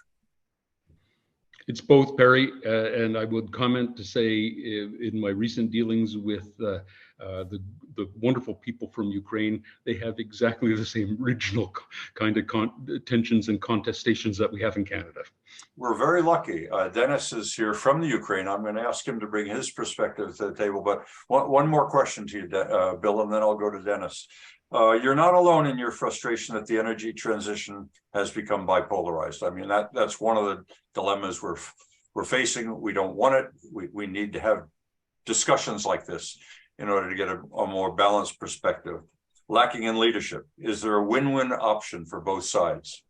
It's both, Perry, and I would comment to say in my recent dealings with the wonderful people from Ukraine, they have exactly the same regional kind of tensions and contestations that we have in Canada. We're very lucky. Dennis is here from the Ukraine. I'm going to ask him to bring his perspective to the table, but one more question to you, Bill, and then I'll go to Dennis. You're not alone in your frustration that the energy transition has become bipolarized. I mean, that's one of the dilemmas we're facing. We don't want it. We need to have discussions like this in order to get a more balanced perspective. Lacking in leadership, is there a win-win option for both sides?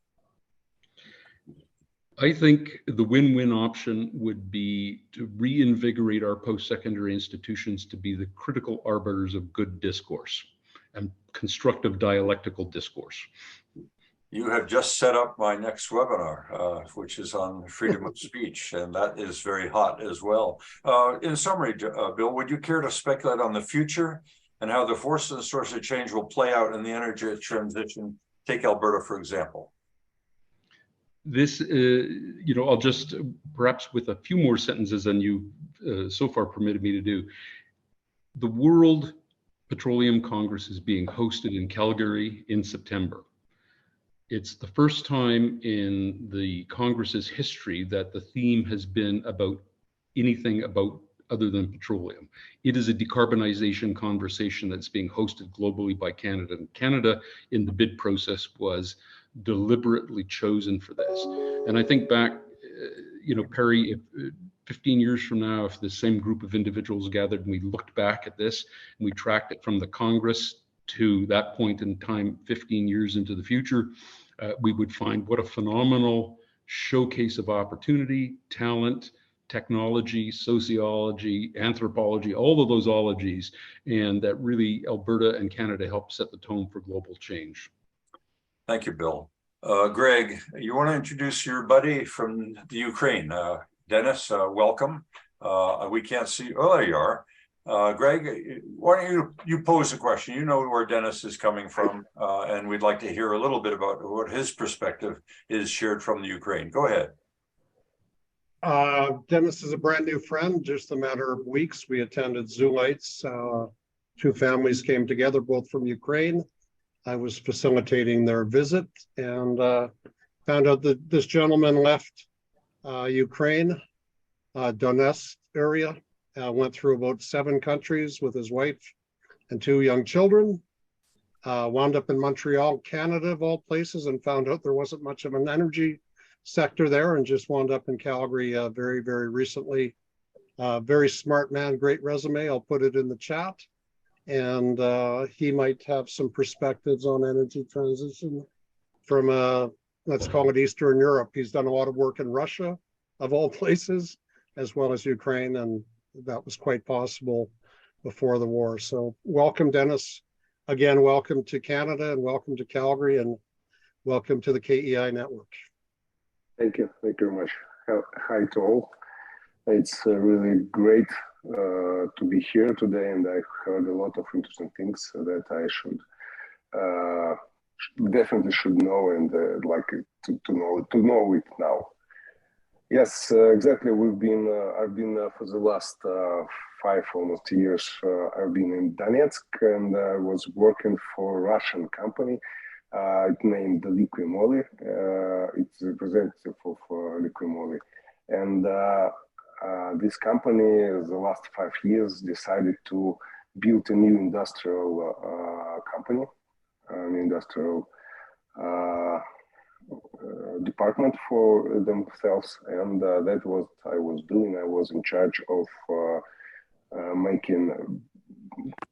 I think the win-win option would be to reinvigorate our post-secondary institutions to be the critical arbiters of good discourse and constructive dialectical discourse. You have just set up my next webinar, which is on freedom of speech, and that is very hot as well. In summary, Bill, would you care to speculate on the future and how the forces and sources of change will play out in the energy transition? Take Alberta, for example. This, I'll just perhaps with a few more sentences than you so far permitted me to do. The World Petroleum Congress is being hosted in Calgary in September. It's the first time in the Congress's history that the theme has been about anything about other than petroleum. It is a decarbonization conversation that's being hosted globally by Canada. And Canada, in the bid process, was deliberately chosen for this. And I think back, Perry, if 15 years from now, if the same group of individuals gathered and we looked back at this and we tracked it from the Congress to that point in time, 15 years into the future, we would find what a phenomenal showcase of opportunity, talent, technology, sociology, anthropology, all of those ologies, and that really Alberta and Canada help set the tone for global change. Thank you, Bill. Greg, you want to introduce your buddy from the Ukraine? Dennis, welcome. We can't see, oh, there you are. Greg, why don't you pose a question? You know where Dennis is coming from, and we'd like to hear a little bit about what his perspective is shared from the Ukraine. Go ahead. Dennis is a brand new friend, just a matter of weeks. We attended Zulites. Two families came together, both from Ukraine. I was facilitating their visit and found out that this gentleman left Ukraine, Donetsk area, went through about 7 countries with his wife and 2 young children, wound up in Montreal, Canada, of all places, and found out there wasn't much of an energy sector there, and just wound up in Calgary very, very recently. Very smart man, great resume. I'll put it in the chat. And he might have some perspectives on energy transition from, let's call it Eastern Europe. He's done a lot of work in Russia, of all places, as well as Ukraine, and that was quite possible before the war. So welcome, Dennis. Again, welcome to Canada, and welcome to Calgary, and welcome to the KEI network. Thank you. Thank you very much. Hi to all. It's really great to be here today, and I heard a lot of interesting things that I should definitely should know, and like to know it now. Yes, exactly. I've been for the last 5 almost years. I've been in Donetsk, and I was working for a Russian company. It named Liquimoli. It's a representative of Liquimoli, and this company, the last 5 years, decided to build a new industrial company, an industrial department for themselves, and that's what I was doing. I was in charge of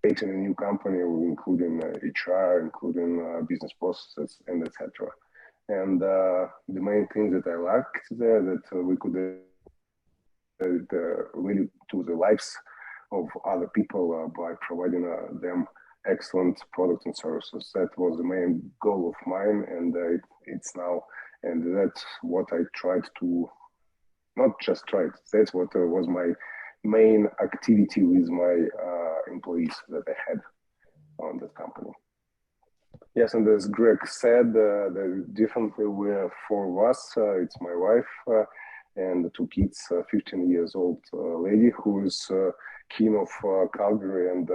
creating a new company, including HR, including business processes, and etc. And the main thing that I liked there, that we could really to the lives of other people by providing them excellent products and services. That was the main goal of mine, and it's now, and that's what I tried to, not just tried, that's what was my main activity with my employees that I had on that company. Yes, and as Greg said, definitely we're four of us. It's my wife and the two kids, 15 years old lady who is keen of Calgary, and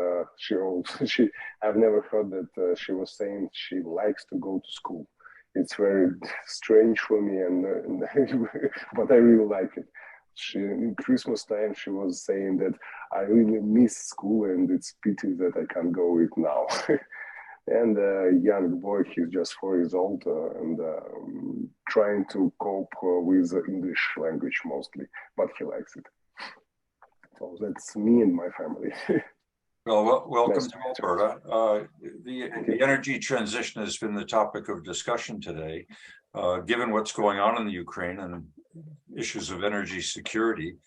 I've never heard that she was saying she likes to go to school. It's very strange for me, and but I really like it. In Christmas time, she was saying that I really miss school, and it's pity that I can't go it now. And a young boy, he's just 4 years old, and trying to cope with the English language mostly, but he likes it. So that's me and my family. Well, welcome Nice to Alberta. The energy transition has been the topic of discussion today. Given what's going on in the Ukraine and issues of energy security,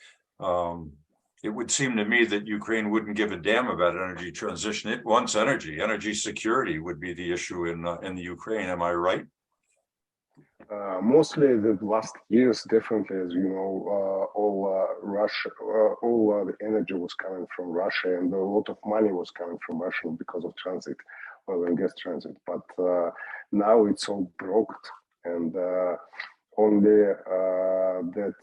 it would seem to me that Ukraine wouldn't give a damn about energy transition. It wants energy. Energy security would be the issue in the Ukraine. Am I right? Mostly the last years, definitely, as you know, all Russia, all the energy was coming from Russia, and a lot of money was coming from Russia because of transit, oil and gas transit. But now it's all broke, and only that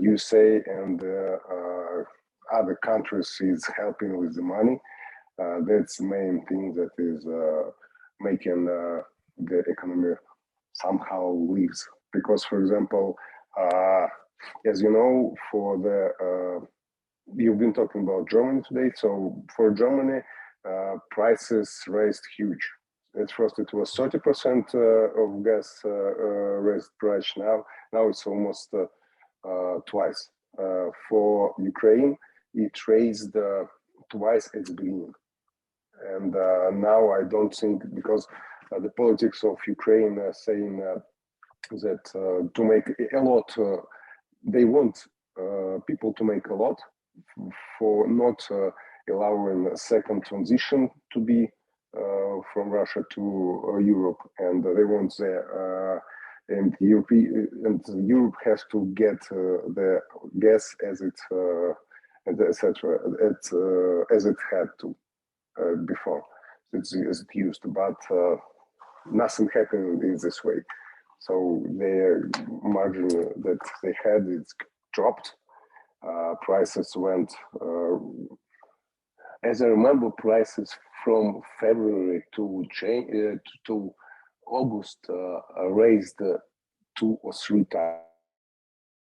USA and other countries is helping with the money. That's the main thing that is making the economy somehow lives. Because, for example, as you know, for the you've been talking about Germany today. So for Germany, prices raised huge. At first, it was 30% of gas raised price. Now it's almost twice. For Ukraine, it raised twice at the beginning. And now I don't think, because the politics of Ukraine saying that to make a lot, they want people to make a lot for not allowing a second transition to be from Russia to Europe, and they want their and Europe has to get the gas as it etc. As it had to before, as it used to, but nothing happened in this way. So their margin that they had, it's dropped. Prices went. As I remember, prices from February to August raised 2 or 3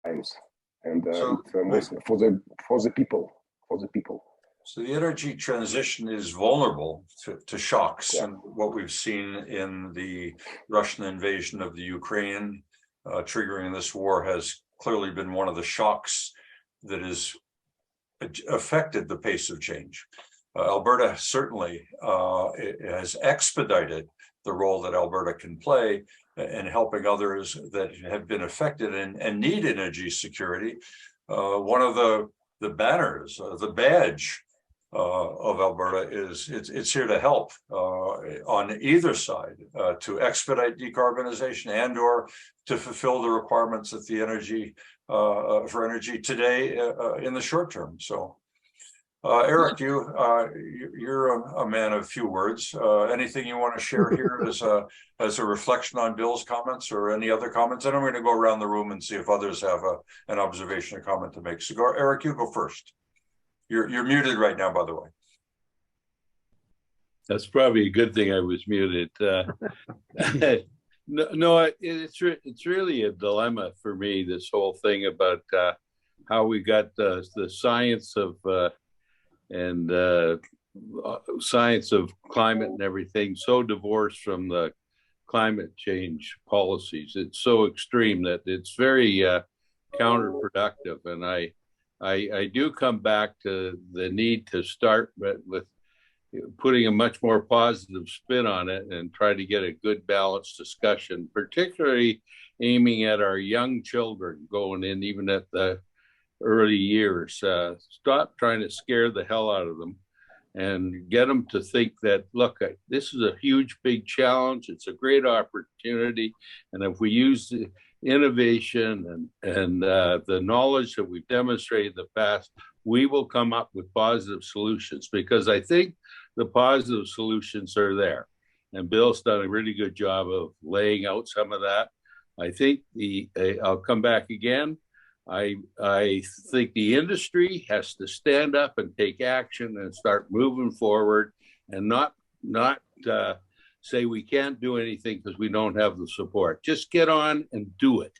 times, and So, mostly for the people. So the energy transition is vulnerable to shocks, Yeah. and what we've seen in the Russian invasion of the Ukraine, triggering this war, has clearly been one of the shocks that has affected the pace of change. Alberta certainly has expedited the role that Alberta can play in helping others that have been affected and need energy security. One of the banners, the badge of Alberta is it's here to help on either side to expedite decarbonization and or to fulfill the requirements that the energy for energy today in the short term. So Eric, you're a man of few words. Anything you want to share here as a reflection on Bill's comments, or any other comments? And I'm going to go around the room and see if others have an observation or comment to make. So Eric, you go first. You're muted right now, by the way. That's probably a good thing I was muted. No, it's really a dilemma for me, this whole thing about how we got the science of science of climate and everything so divorced from the climate change policies. It's so extreme that it's very counterproductive. And I do come back to the need to start with putting a much more positive spin on it and try to get a good balanced discussion, particularly aiming at our young children going in, even at the early years. Stop trying to scare the hell out of them and get them to think that, look, this is a huge, big challenge. It's a great opportunity. And if we use the innovation and the knowledge that we've demonstrated in the past, we will come up with positive solutions, because I think the positive solutions are there. And Bill's done a really good job of laying out some of that. I think I'll come back again. I think the industry has to stand up and take action and start moving forward, and not say we can't do anything because we don't have the support. Just get on and do it.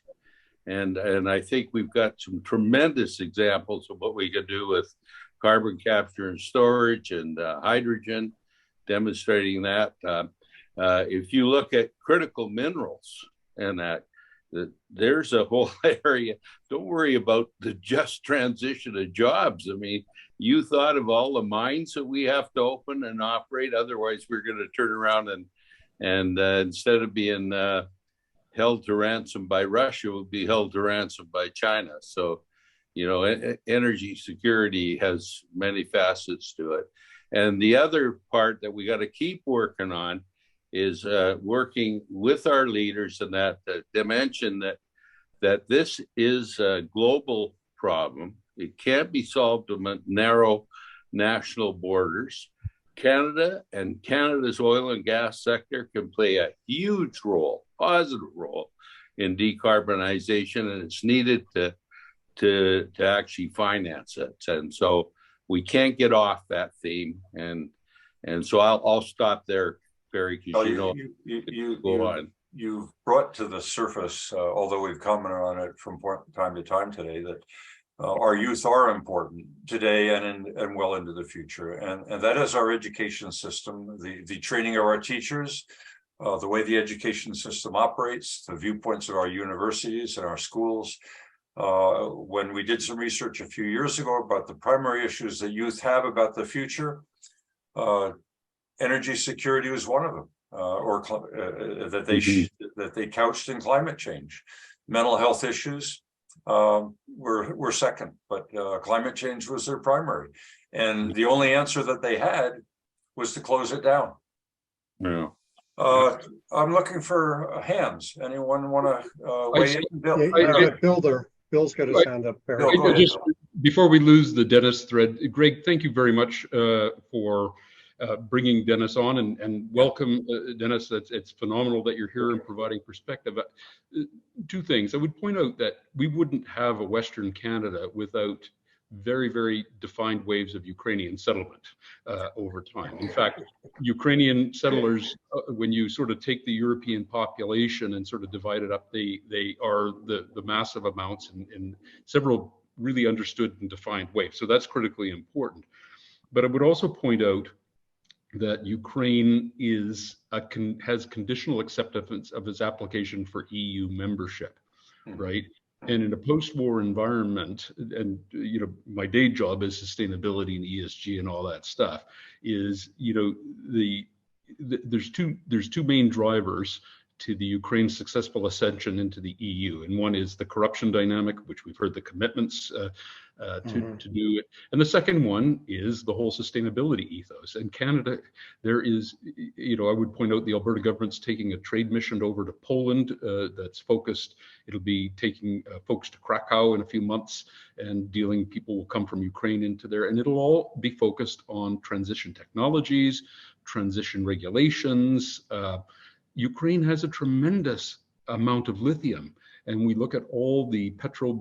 And I think we've got some tremendous examples of what we can do with carbon capture and storage and hydrogen, demonstrating that. If you look at critical minerals and that, there's a whole area. Don't worry about the just transition of jobs. I mean, you thought of all the mines that we have to open and operate. Otherwise, we're going to turn around and instead of being held to ransom by Russia, we'll be held to ransom by China. So, you know, energy security has many facets to it. And the other part that we got to keep working on is working with our leaders in that dimension that this is a global problem. It can't be solved with narrow national borders. Canada and Canada's oil and gas sector can play a huge role, positive role in decarbonization, and it's needed to actually finance it. And so we can't get off that theme. And so I'll stop there, Barry, because you've brought to the surface, although we've commented on it from time to time today, that our youth are important today and well into the future, and that is our education system, the training of our teachers, the way the education system operates, the viewpoints of our universities and our schools. When we did some research a few years ago about the primary issues that youth have about the future, energy security was one of them, that they couched in climate change. Mental health issues were second, but climate change was their primary. And the only answer that they had was to close it down. Yeah. I'm looking for hands. Anyone want to weigh in? Bill? Bill there. Bill's got his hand up. Bill, just before we lose the Dennis thread, Greg, thank you very much for bringing Dennis on, and welcome, Dennis. It's phenomenal that you're here and providing perspective. Two things. I would point out that we wouldn't have a Western Canada without very, very defined waves of Ukrainian settlement over time. In fact, Ukrainian settlers, when you sort of take the European population and sort of divide it up, they are the massive amounts in several really understood and defined waves. So that's critically important. But I would also point out that Ukraine has conditional acceptance of its application for EU membership, right? And in a post-war environment, and you know, my day job is sustainability and ESG and all that stuff, is, you know, there's two main drivers to the Ukraine's successful ascension into the EU, and one is the corruption dynamic, which we've heard the commitments to do it, and the second one is the whole sustainability ethos. And Canada, there is, you know, I would point out the Alberta government's taking a trade mission over to Poland that's focused. It'll be taking folks to Krakow in a few months, and people will come from Ukraine into there, and it'll all be focused on transition technologies, transition regulations. Ukraine has a tremendous amount of lithium, and we look at all the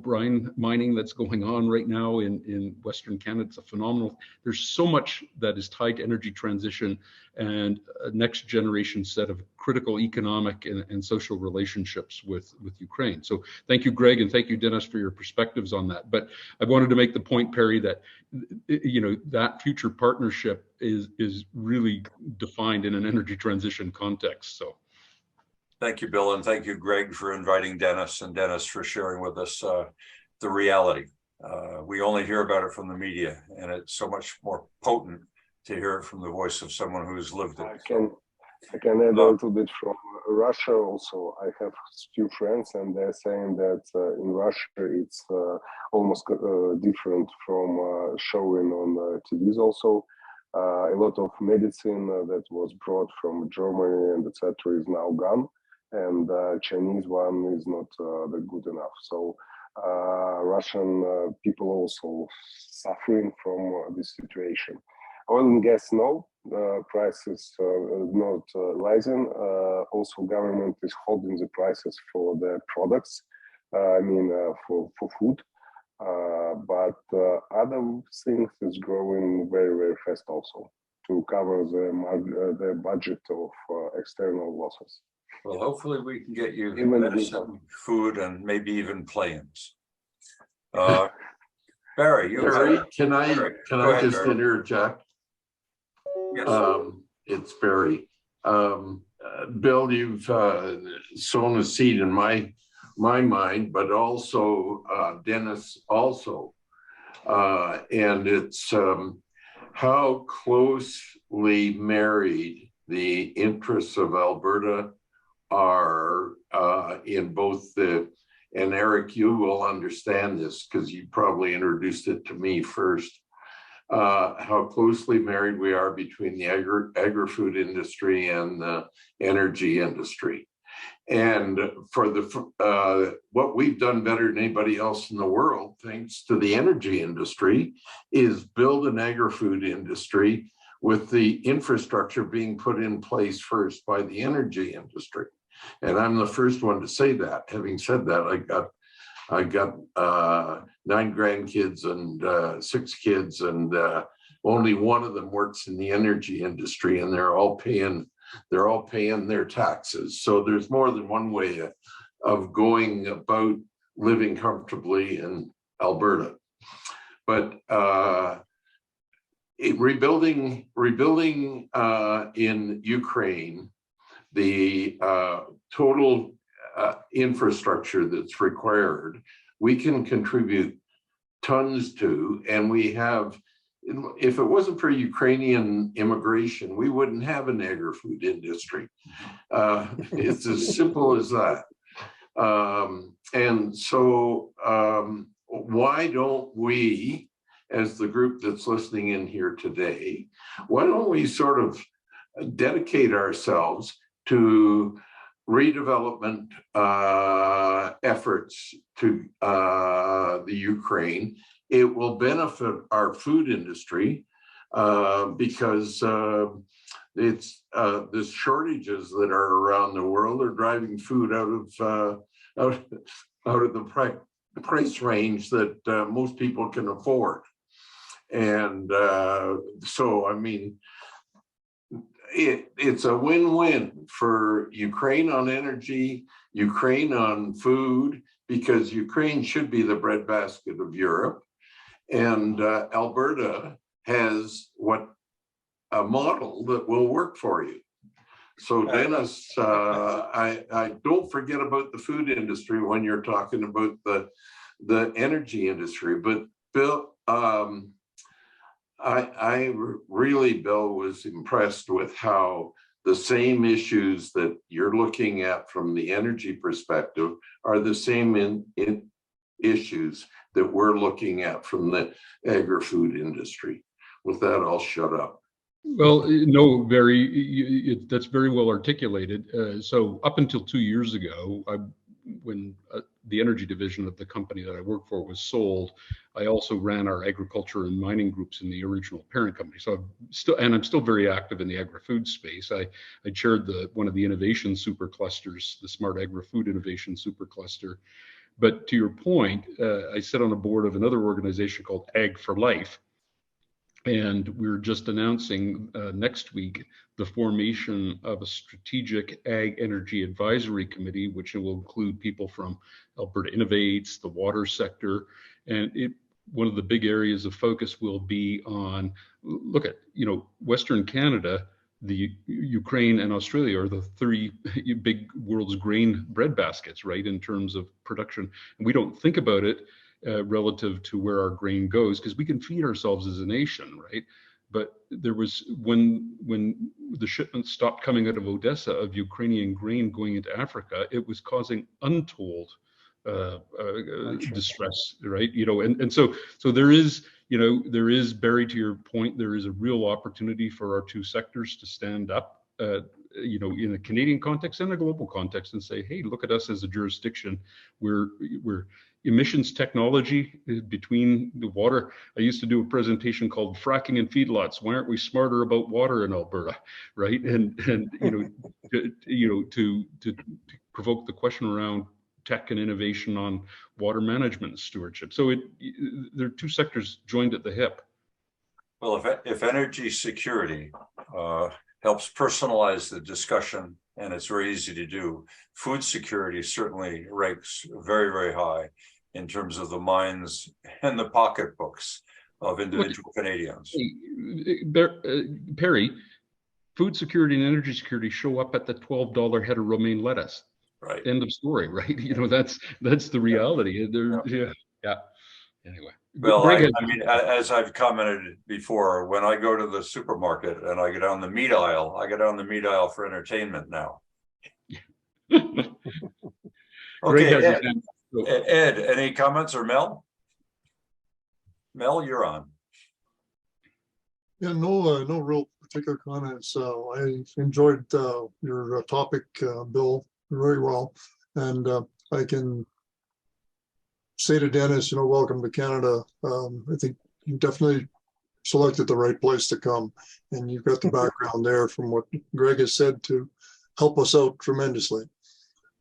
brine mining that's going on right now in Western Canada. It's a phenomenal. There's so much that is tied to energy transition and a next generation set of critical economic and social relationships with Ukraine. So thank you, Greg, and thank you, Dennis, for your perspectives on that. But I wanted to make the point, Perry, that, you know, that future partnership is really defined in an energy transition context. So. Thank you, Bill, and thank you, Greg, for inviting Dennis, and Dennis for sharing with us the reality. We only hear about it from the media, and it's so much more potent to hear it from the voice of someone who's lived it. I can add a little bit Russia also, I have few friends, and they're saying that in Russia it's almost different from showing on TVs also. A lot of medicine that was brought from Germany and etc. is now gone, and Chinese one is not that good enough. So Russian people also suffering from this situation. Oil and gas, no, prices not rising. Also, government is holding the prices for the products. For food. But other things is growing very, very fast also to cover the budget of external losses. Well, hopefully we can get you Even medicine, food, and maybe even planes. Barry, can I just Barry. interject? Yes. It's Barry. Bill, you've sown a seed in my mind, but also Dennis also. And it's how closely married the interests of Alberta are in both and Eric, you will understand this because you probably introduced it to me first, how closely married we are between the agri-food industry and the energy industry. And for what we've done better than anybody else in the world, thanks to the energy industry, is build an agri-food industry with the infrastructure being put in place first by the energy industry. And I'm the first one to say that. Having said that, I got 9 grandkids and 6 kids, and only one of them works in the energy industry, and they're all paying their taxes. So there's more than one way of going about living comfortably in Alberta. But rebuilding in Ukraine, the total infrastructure that's required, we can contribute tons to, and we have, if it wasn't for Ukrainian immigration, we wouldn't have an agri-food industry. It's as simple as that. And so why don't we, as the group that's listening in here today, why don't we sort of dedicate ourselves to redevelopment efforts to the Ukraine? It will benefit our food industry because it's the shortages that are around the world are driving food out of the price range that most people can afford. And so, I mean, it's a win-win for Ukraine on energy, Ukraine on food, because Ukraine should be the breadbasket of Europe. And Alberta has a model that will work for you. So Dennis, I don't forget about the food industry when you're talking about the energy industry. But Bill, I really, Bill, was impressed with how the same issues that you're looking at from the energy perspective are the same in issues that we're looking at from the agri-food industry. With that, I'll shut up. Well, no, that's very well articulated. So up until 2 years ago, when the energy division of the company that I work for was sold, I also ran our agriculture and mining groups in the original parent company. So I'm still very active in the agri-food space. I chaired one of the innovation super clusters, the Smart Agri-Food Innovation Super Cluster. But to your point, I sit on a board of another organization called Ag for Life. And we're just announcing next week the formation of a strategic ag energy advisory committee, which will include people from Alberta Innovates, the water sector. And one of the big areas of focus will be on, look at, Western Canada, the Ukraine and Australia are the 3 big world's grain breadbaskets, right, in terms of production. And we don't think about it relative to where our grain goes, because we can feed ourselves as a nation, right? but there was when the shipments stopped coming out of Odessa of Ukrainian grain going into Africa, it was causing untold distress, right? And so there is, there is, Barry, to your point, there is a real opportunity for our two sectors to stand up, in a Canadian context and a global context, and say, hey, look at us as a jurisdiction. We're emissions technology between the water. I used to do a presentation called Fracking and Feedlots. Why aren't we smarter about water in Alberta, right? And to provoke the question around tech and innovation on water management and stewardship. So there are two sectors joined at the hip. Well, if energy security helps personalize the discussion, and it's very easy to do, food security certainly ranks very, very high in terms of the minds and the pocketbooks of individual Canadians. Perry, food security and energy security show up at the $12 head of romaine lettuce. Right. End of story, right? That's the reality. Yeah. Anyway. Well, I mean, as I've commented before, when I go to the supermarket and I go down the meat aisle, I go down the meat aisle for entertainment now. Okay, Ed, any comments, or Mel? Mel, you're on. Yeah, no real particular comments. I enjoyed your topic, Bill, very well, and I can say to Dennis, welcome to Canada. I think you definitely selected the right place to come, and you've got the background there from what Greg has said to help us out tremendously.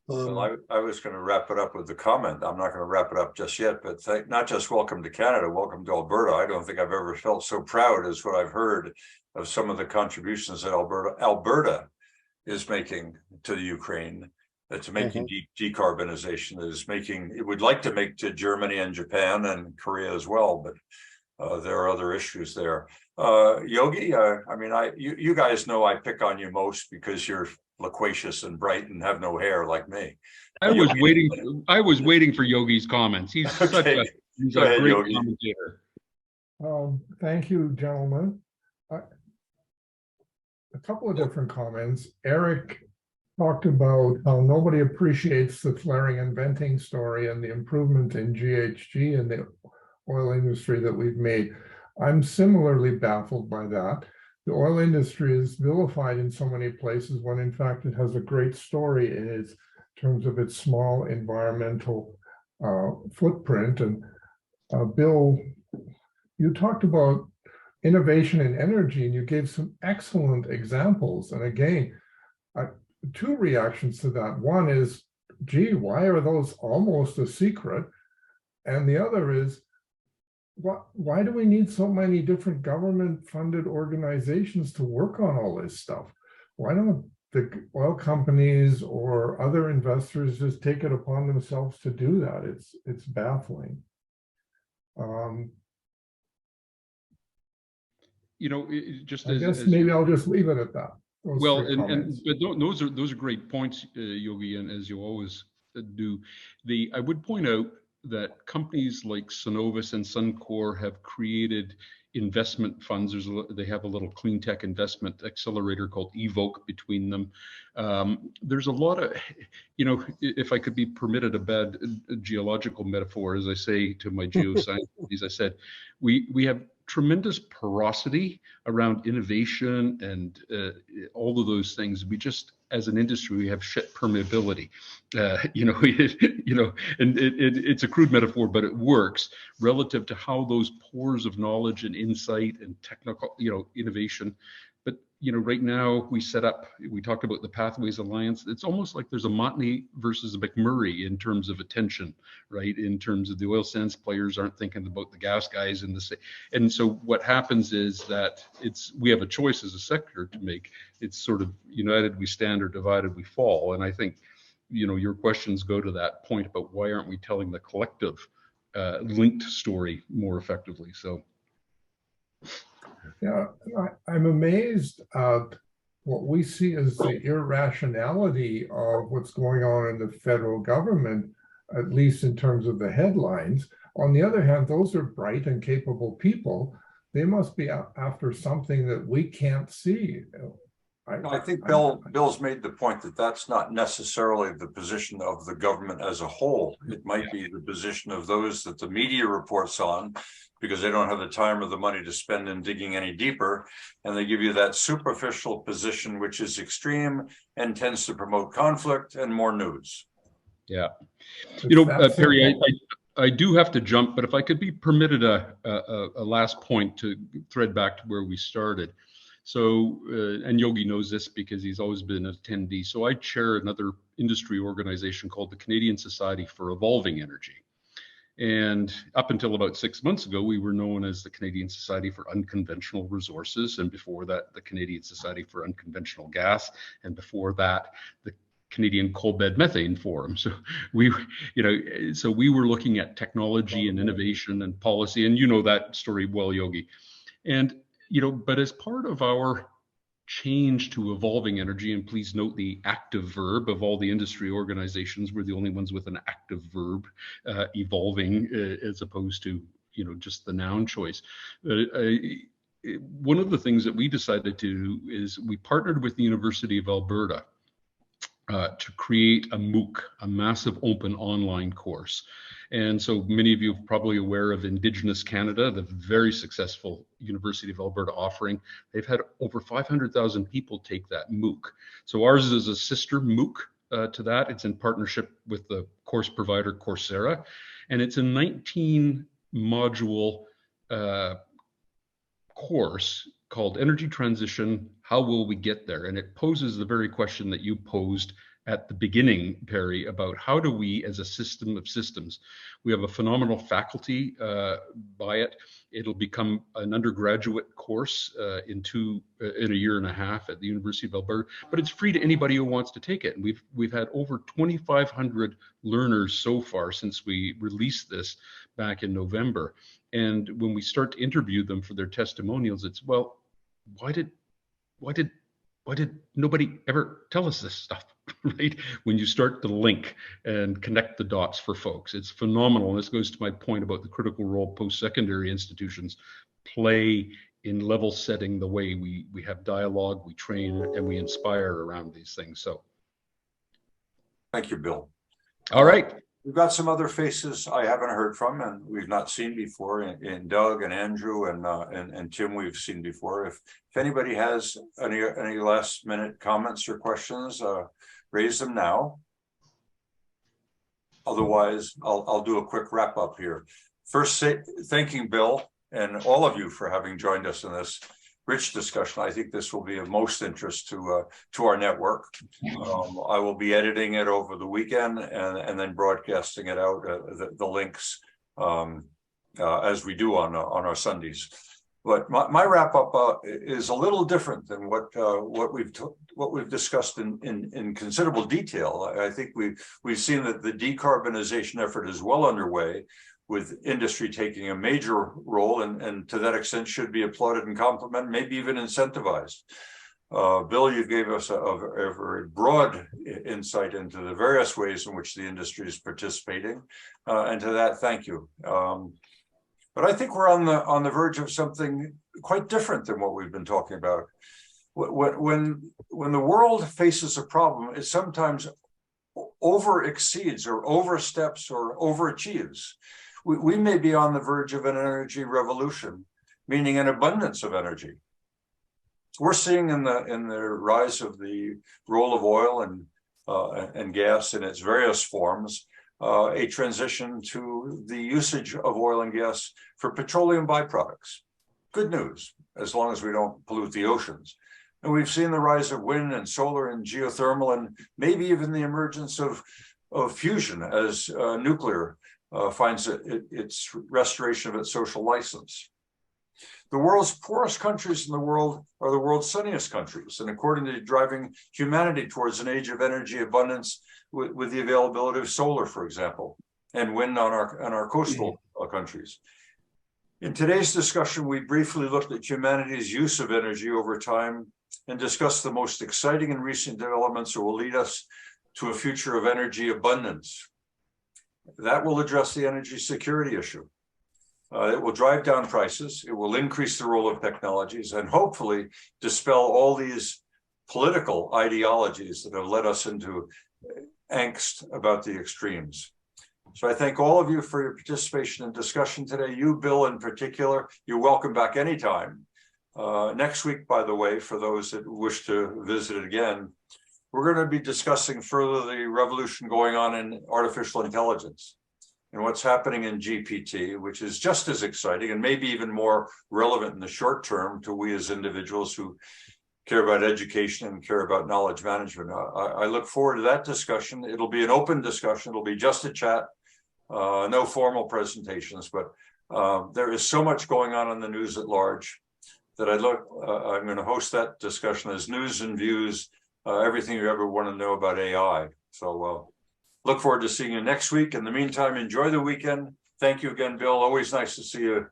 Well, I was going to wrap it up with the comment. I'm not going to wrap it up just yet, but not just welcome to Canada, welcome to Alberta. I don't think I've ever felt so proud as what I've heard of some of the contributions that Alberta is making to the Ukraine, to making decarbonization, it would like to make to Germany and Japan and Korea as well, but there are other issues there. Yogi, I mean, you guys know I pick on you most because you're loquacious and bright and have no hair like me. I was waiting for Yogi's comments. He's okay. He's a great commentator. Thank you, gentlemen. A couple of different comments. Eric talked about how nobody appreciates the flaring and venting story and the improvement in GHG and the oil industry that we've made. I'm similarly baffled by that. The oil industry is vilified in so many places when in fact it has a great story in terms of its small environmental footprint. And Bill, you talked about innovation in energy and you gave some excellent examples. And again, two reactions to that. One is, gee, why are those almost a secret? And the other is, why do we need so many different government-funded organizations to work on all this stuff? Why don't the oil companies or other investors just take it upon themselves to do that? It's baffling. Maybe I'll just leave it at that. But those are great points, Yogi, and as you always do. I would point out that companies like Cenovus and Suncor have created investment funds. They have a little clean tech investment accelerator called Evoke between them. There's a lot of, if I could be permitted a bad geological metaphor, as I say to my geoscientists, I said, we have tremendous porosity around innovation and all of those things. We just, as an industry, we have shit permeability, and it's a crude metaphor, but it works relative to how those pores of knowledge and insight and technical, innovation. But, right now we talked about the Pathways Alliance. It's almost like there's a Montney versus a McMurray in terms of attention, right? In terms of the oil sands players aren't thinking about the gas guys and so what happens is that we have a choice as a sector to make. It's sort of united we stand or divided we fall. And I think, your questions go to that point about why aren't we telling the collective linked story more effectively? So. Yeah, I'm amazed at what we see as the irrationality of what's going on in the federal government, at least in terms of the headlines. On the other hand, those are bright and capable people they must be after something that we can't see. I think Bill's made the point that that's not necessarily the position of the government as a whole. It might be the position of those that the media reports on, because they don't have the time or the money to spend in digging any deeper. And they give you that superficial position, which is extreme and tends to promote conflict and more news. Yeah. You know, Perry, I do have to jump, but if I could be permitted a last point to thread back to where we started. So, and Yogi knows this because he's always been an attendee. So I chair another industry organization called the Canadian Society for Evolving Energy. And up until about 6 months ago, we were known as the Canadian Society for Unconventional Resources. And before that, the Canadian Society for Unconventional Gas. And before that, the Canadian Coal Bed Methane Forum. So we were looking at technology and innovation and policy. And you know that story well, Yogi. And but as part of our change to evolving energy, and please note the active verb of all the industry organizations, we're the only ones with an active verb, evolving, as opposed to, just the noun choice. One of the things that we decided to do is we partnered with the University of Alberta to create a MOOC, a massive open online course. And so many of you are probably aware of Indigenous Canada, the very successful University of Alberta offering. They've had over 500,000 people take that MOOC. So ours is a sister MOOC to that. It's in partnership with the course provider Coursera. And it's a 19 module course called Energy Transition, How Will We Get There? And it poses the very question that you posed at the beginning, Perry, about how do we, as a system of systems, we have a phenomenal faculty by it. It'll become an undergraduate course in a year and a half at the University of Alberta, but it's free to anybody who wants to take it. And we've had over 2,500 learners so far since we released this back in November. And when we start to interview them for their testimonials, it's, well, why did nobody ever tell us this stuff, right? When you start to link and connect the dots for folks, it's phenomenal. And this goes to my point about the critical role post-secondary institutions play in level setting the way we have dialogue, we train, and we inspire around these things. So. Thank you, Bill. All right. We've got some other faces I haven't heard from and we've not seen before in Doug and Andrew and Tim we've seen before. If anybody has any last minute comments or questions, raise them now. Otherwise, I'll do a quick wrap up here. First, thanking Bill and all of you for having joined us in this rich discussion. I think this will be of most interest to our network. I will be editing it over the weekend and then broadcasting it out, the links as we do on our Sundays. But my wrap up is a little different than what we've discussed in considerable detail. I think we've seen that the decarbonization effort is well underway, with industry taking a major role and to that extent should be applauded and complimented, maybe even incentivized. Bill, you gave us a very broad insight into the various ways in which the industry is participating, and to that, thank you. But I think we're on the verge of something quite different than what we've been talking about. When the world faces a problem, it sometimes over exceeds or oversteps or overachieves. We may be on the verge of an energy revolution, meaning an abundance of energy. We're seeing in the rise of the role of oil and gas in its various forms, a transition to the usage of oil and gas for petroleum byproducts. Good news, as long as we don't pollute the oceans. And we've seen the rise of wind and solar and geothermal, and maybe even the emergence of fusion as nuclear finds its restoration of its social license. The world's poorest countries in the world are the world's sunniest countries, and according to driving humanity towards an age of energy abundance with the availability of solar, for example, and wind on our coastal countries. In today's discussion, we briefly looked at humanity's use of energy over time and discussed the most exciting and recent developments that will lead us to a future of energy abundance. That will address the energy security issue. It will drive down prices. It will increase the role of technologies and hopefully dispel all these political ideologies that have led us into angst about the extremes. So I thank all of you for your participation and discussion today. You, Bill, in particular, you're welcome back anytime. Next week, by the way, for those that wish to visit it again, we're going to be discussing further the revolution going on in artificial intelligence and what's happening in GPT, which is just as exciting and maybe even more relevant in the short term to we as individuals who care about education and care about knowledge management. I look forward to that discussion. It'll be an open discussion. It'll be just a chat, no formal presentations, but there is so much going on in the news at large that I'm going to host that discussion as news and views, everything you ever want to know about AI. So look forward to seeing you next week. In the meantime, enjoy the weekend. Thank you again, Bill. Always nice to see you